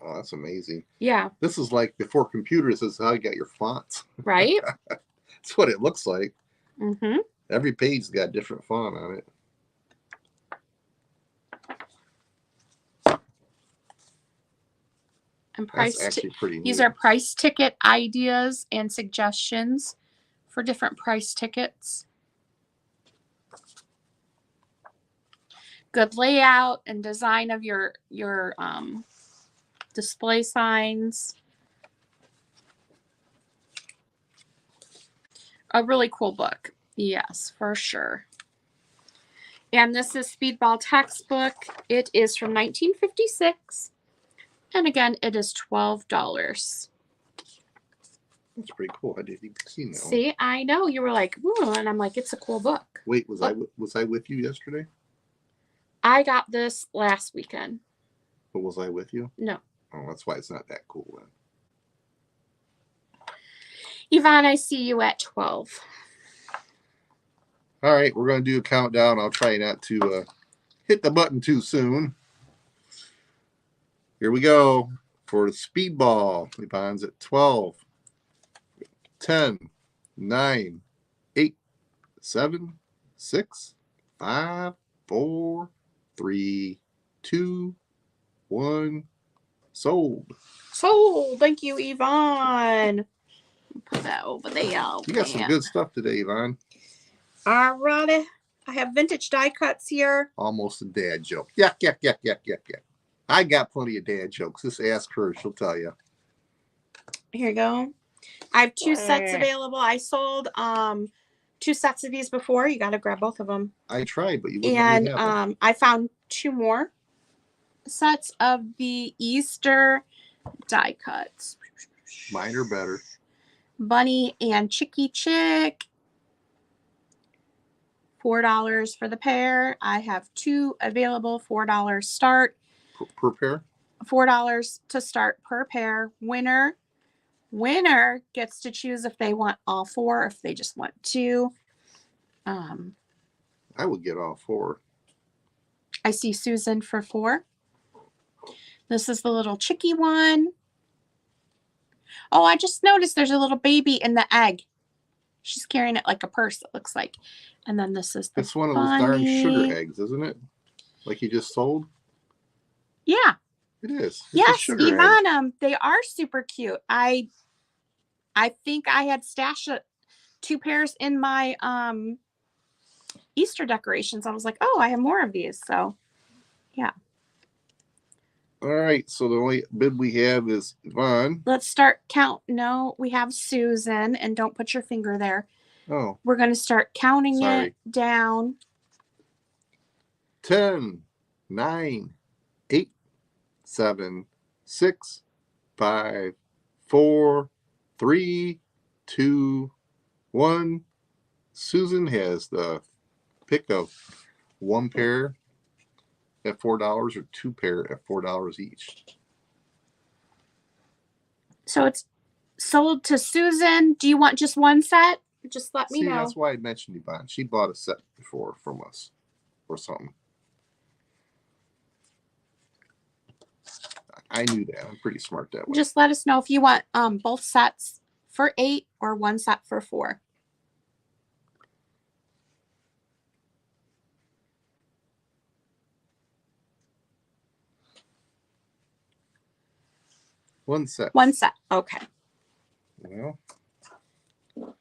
Oh, that's amazing. Yeah. This is like before computers. This is how you got your fonts. Right? That's what it looks like. Mm-hmm. Every page's got a different font on it. And price. That's actually pretty neat. These are price ticket ideas and suggestions for different price tickets. Good layout and design of your display signs. A really cool book. Yes, for sure. And this is Speedball textbook. It is from 1956. And again, it is $12. That's pretty cool. I didn't even see that. See, I know. You were like, ooh, and I'm like, it's a cool book. Wait, was I with you yesterday? I got this last weekend. But was I with you? No. Oh, that's why it's not that cool then. Yvonne, I see you at 12. All right, we're going to do a countdown. I'll try not to hit the button too soon. Here we go for the Speedball. Yvonne's at 12, 10, 9, 8, 7, 6, 5, 4, 3, 2, 1. Sold. Sold. Thank you, Yvonne. Put that over there. You got some good stuff today, Yvonne. All righty. I have vintage die cuts here. Almost a dad joke. Yuck, yuck, yuck, yuck, yuck, yuck. I got plenty of dad jokes. Just ask her. She'll tell you. Here you go. I have 2 sets available. I sold 2 sets of these before. You got to grab both of them. I tried, but you wouldn't let me have them. I found 2 more sets of the Easter die cuts. Mine are better. Bunny and Chicky Chick. $4 for the pair. I have 2 available. $4 start. Per pair? $4 to start per pair. Winner Winner gets to choose if they want all 4, if they just want 2. I would get all 4. I see Susan for 4. This is the little chickie one. Oh, I just noticed there's a little baby in the egg. She's carrying it like a purse, it looks like. And then this is the It's one of bunny. those darn sugar eggs, isn't it? Like you just sold? Yeah. It is. It's yes, a sugar egg. Ivana, they are super cute. I think I had stashed 2 pairs in my Easter decorations. I was like, oh, I have more of these. So, yeah. All right. So the only bid we have is Yvonne. Let's start count. No, we have Susan, and don't put your finger there. Oh. We're going to start counting it down. 10, 9, 8, 7, 6, 5, 4, 3, 2, 1. Susan has the pick of 1 pair at $4 or 2 pair at $4 each. So it's sold to Susan. Do you want just 1 set? Just let me know. That's why I mentioned Yvonne. She bought a set before from us or something. I knew that. I'm pretty smart that way. Just let us know if you want both sets for 8 or 1 set for 4. One set. 1 set. Okay. Well, there'll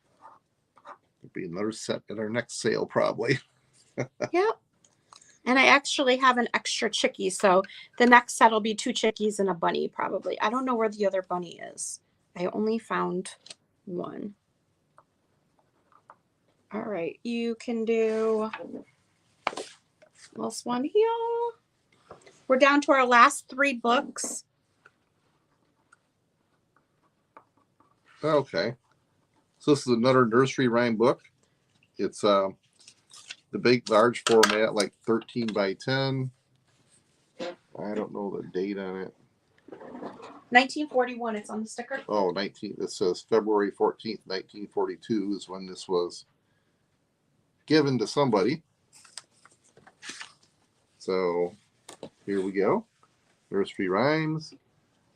be another set at our next sale probably. Yep. And I actually have an extra chickie, so the next set will be 2 chickies and a bunny probably. I don't know where the other bunny is. I only found 1. All right, you can do this one here. We're down to our last 3 books. Okay. So this is another nursery rhyme book. It's the big, large format, like 13 by 10. I don't know the date on it. 1941, it's on the sticker. Oh, it says February 14th, 1942 is when this was given to somebody. So here we go. Nursery rhymes.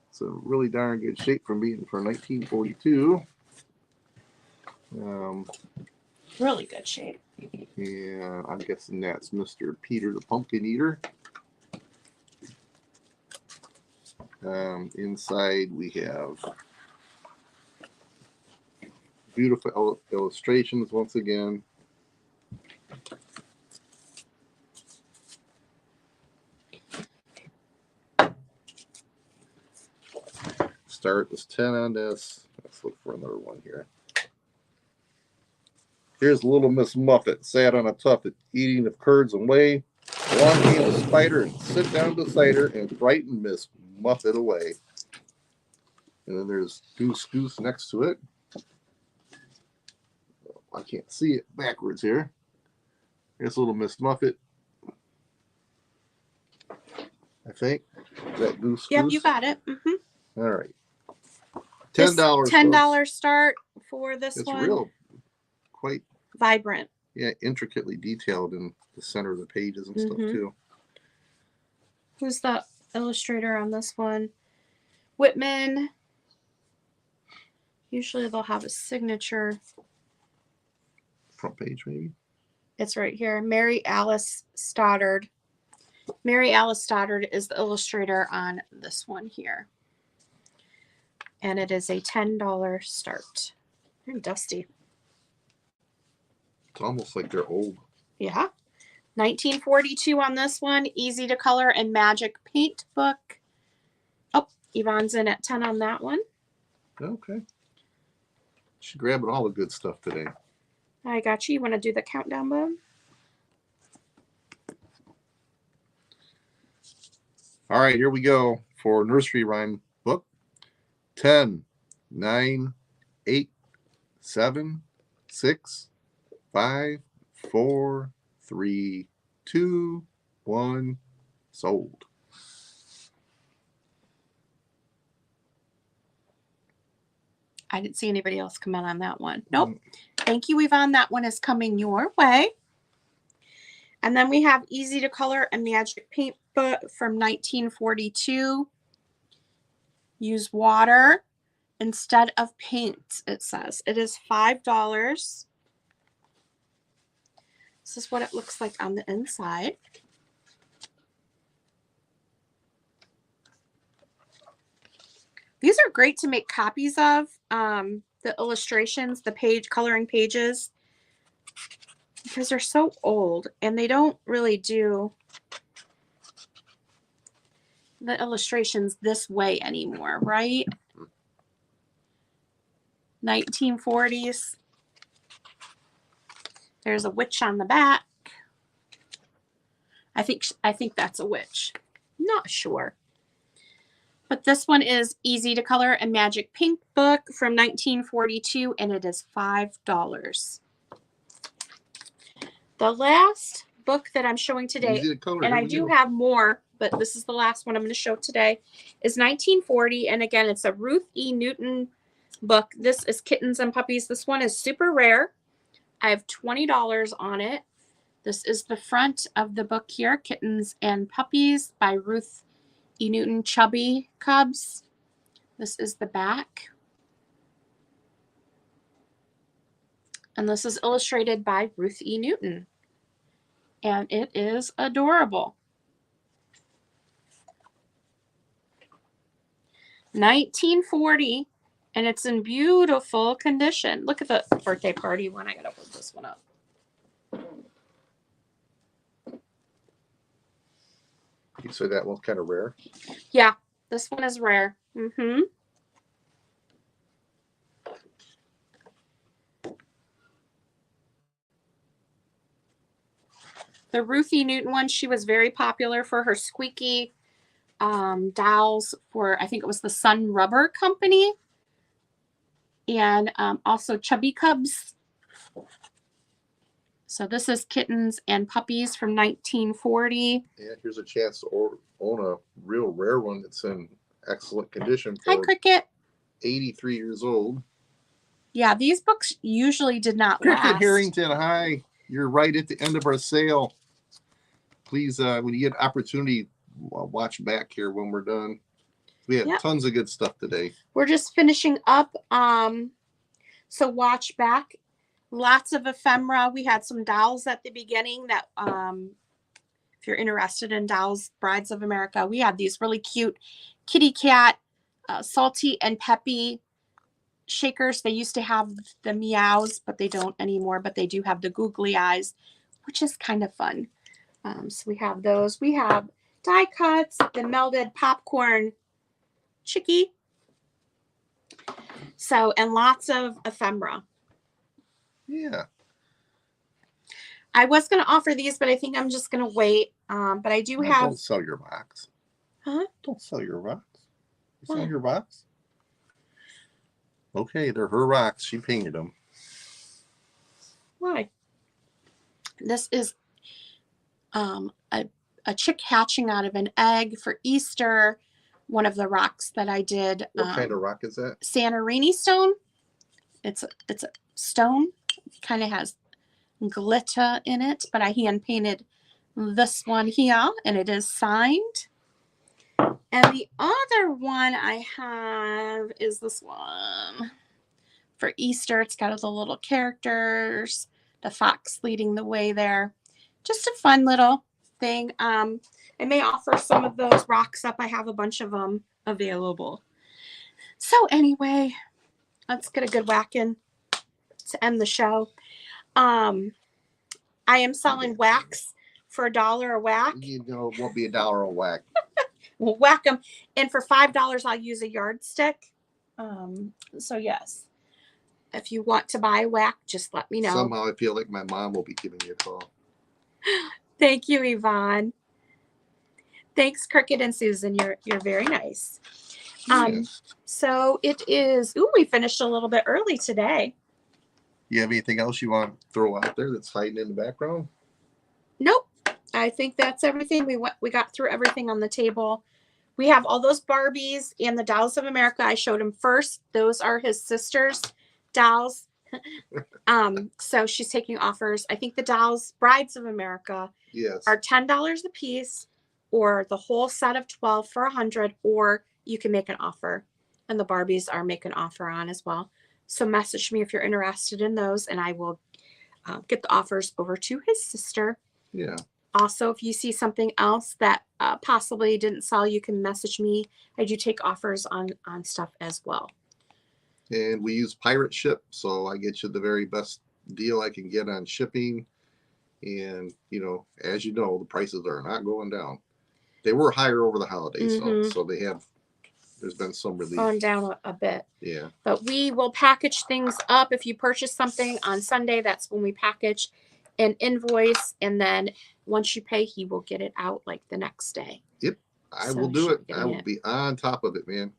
It's a really darn good shape from being for 1942. Really good shape. Yeah, I'm guessing that's Mr. Peter the Pumpkin Eater. Inside we have beautiful illustrations once again. Start was 10 on this. Let's look for another one here. Here's little Miss Muffet, sat on a tuffet, eating of curds and whey. Along came a spider and sit down beside her and frightened Miss Muffet away. And then there's Goose next to it. I can't see it backwards here. Here's little Miss Muffet. I think. Is that Goose? Yep, you got it. Mm-hmm. All right. $10. $10 start for this one. It's real, quite vibrant. Yeah, intricately detailed in the center of the pages and stuff too. Who's the illustrator on this one? Whitman. Usually they'll have a signature. Front page, maybe? It's right here. Mary Alice Stoddard. Mary Alice Stoddard is the illustrator on this one here. And it is a $10 start. They're dusty. It's almost like they're old. Yeah. 1942 on this one. Easy to color and magic paint book. Oh, Yvonne's in at 10 on that one. Okay. She's grabbing all the good stuff today. I got you. You want to do the countdown, Bob? All right, here we go for nursery rhyme book. 10, 9, 8, 7, 6, 5, 4, 3, 2, 1, sold. I didn't see anybody else comment on that one. Nope. Thank you, Yvonne. That one is coming your way. And then we have Easy to Color a Magic Paint Book from 1942. Use water instead of paint, it says. It is $5. This is what it looks like on the inside. These are great to make copies of, the illustrations, the coloring pages, because they're so old and they don't really do the illustrations this way anymore, right? 1940s. There's a witch on the back. I think that's a witch. Not sure. But this one is Easy to Color a Magic Paint Book from 1942, and it is $5. The last book that I'm showing today, Easy to color. and I do have more, but this is the last one I'm going to show today, is 1940. And again, it's a Ruth E. Newton book. This is Kittens and Puppies. This one is super rare. I have $20 on it. This is the front of the book here, Kittens and Puppies by Ruth E. Newton, Chubby Cubs. This is the back. And this is illustrated by Ruth E. Newton. And it is adorable. 1940, and it's in beautiful condition. Look at the birthday party one. I gotta hold this one up. You say that one's kind of rare? Yeah, this one is rare. Mm-hmm. The Ruth E. Newton one, she was very popular for her squeaky dolls for, I think it was the Sun Rubber Company. And also Chubby Cubs. So this is Kittens and Puppies from 1940. Yeah, here's a chance to own a real rare one that's in excellent condition. Hi, Cricket. 83 years old. Yeah, these books usually did not last. Cricket Harrington, hi. You're right at the end of our sale. Please, when you get opportunity, watch back here when we're done. We have tons of good stuff today. We're just finishing up. So watch back. Lots of ephemera. We had some dolls at the beginning that, if you're interested in dolls, Brides of America, we had these really cute kitty cat, Salty and Peppy shakers. They used to have the meows, but they don't anymore, but they do have the googly eyes, which is kind of fun. So we have those. We have die cuts, the melted popcorn chickie. So, and lots of ephemera. Yeah. I was going to offer these, but I think I'm just going to wait. But I do have. Don't sell your box. Huh? Don't sell your rocks. You sell your rocks? Okay, they're her rocks. She painted them. Why? This is a chick hatching out of an egg for Easter. One of the rocks that I did. What kind of rock is that? Santorini stone. It's a stone. Kind of has glitter in it, but I hand painted this one here, and it is signed. And the other one I have is this one for Easter. It's got all the little characters, the fox leading the way there. Just a fun little thing. I may offer some of those rocks up. I have a bunch of them available. So anyway, let's get a good whack in to end the show. I am selling wax for $1 a whack. You know, it won't be $1 a whack. We'll whack them. And for $5, I'll use a yardstick. So yes, if you want to buy a whack, just let me know. Somehow I feel like my mom will be giving you a call. Thank you, Yvonne. Thanks, Cricket and Susan. You're very nice. So it is. Ooh, we finished a little bit early today. You have anything else you want to throw out there that's hiding in the background? Nope. I think that's everything. We got through everything on the table. We have all those Barbies and the Dolls of America. I showed him first. Those are his sister's dolls. So she's taking offers. I think the dolls, Brides of America, Yes. are $10 a piece, or the whole set of 12 for $100, or you can make an offer. And the Barbies are make an offer on as well. So message me if you're interested in those, and I will get the offers over to his sister. Yeah. Also, if you see something else that possibly didn't sell, you can message me. I do take offers on stuff as well. And we use Pirate Ship, so I get you the very best deal I can get on shipping. And, you know, as you know, the prices are not going down. They were higher over the holidays, so they have, there's been some relief. Going down a bit. Yeah. But we will package things up. If you purchase something on Sunday, that's when we package an invoice, and then once you pay, he will get it out like the next day. Yep, I will do it. I will be on top of it, man.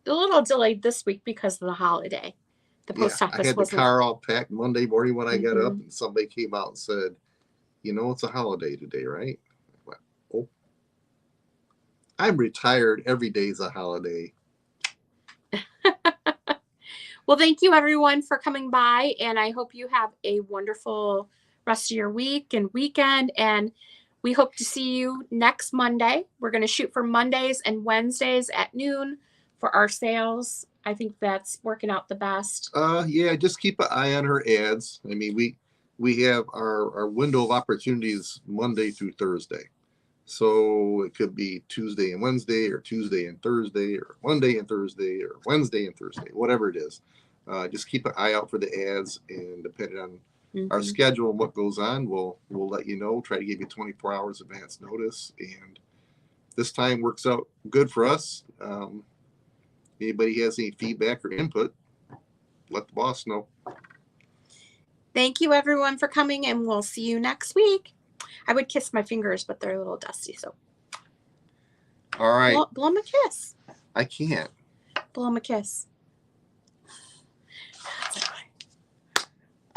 A little delayed this week because of the holiday. The post office I had the car all packed Monday morning when I got up, and somebody came out and said, you know, it's a holiday today, right? I went, oh. I'm retired. Every day's a holiday. Well, thank you everyone for coming by, and I hope you have a wonderful rest of your week and weekend, and we hope to see you next Monday. We're going to shoot for Mondays and Wednesdays at noon for our sales. I think that's working out the best. Yeah, just keep an eye on her ads. I mean, we have our window of opportunities Monday through Thursday. So it could be Tuesday and Wednesday, or Tuesday and Thursday, or Monday and Thursday, or Wednesday and Thursday, whatever it is. Just keep an eye out for the ads, and depending on our schedule and what goes on, we'll let you know. Try to give you 24 hours advance notice, and this time works out good for us. Anybody has any feedback or input, let the boss know. Thank you everyone for coming, and we'll see you next week. I would kiss my fingers, but they're a little dusty, so. All right. Blow them a kiss. I can't. Blow them a kiss.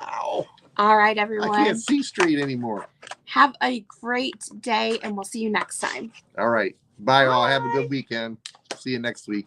Ow. All right, everyone. I can't see straight anymore. Have a great day, and we'll see you next time. All right. Bye, all. Have a good weekend. See you next week.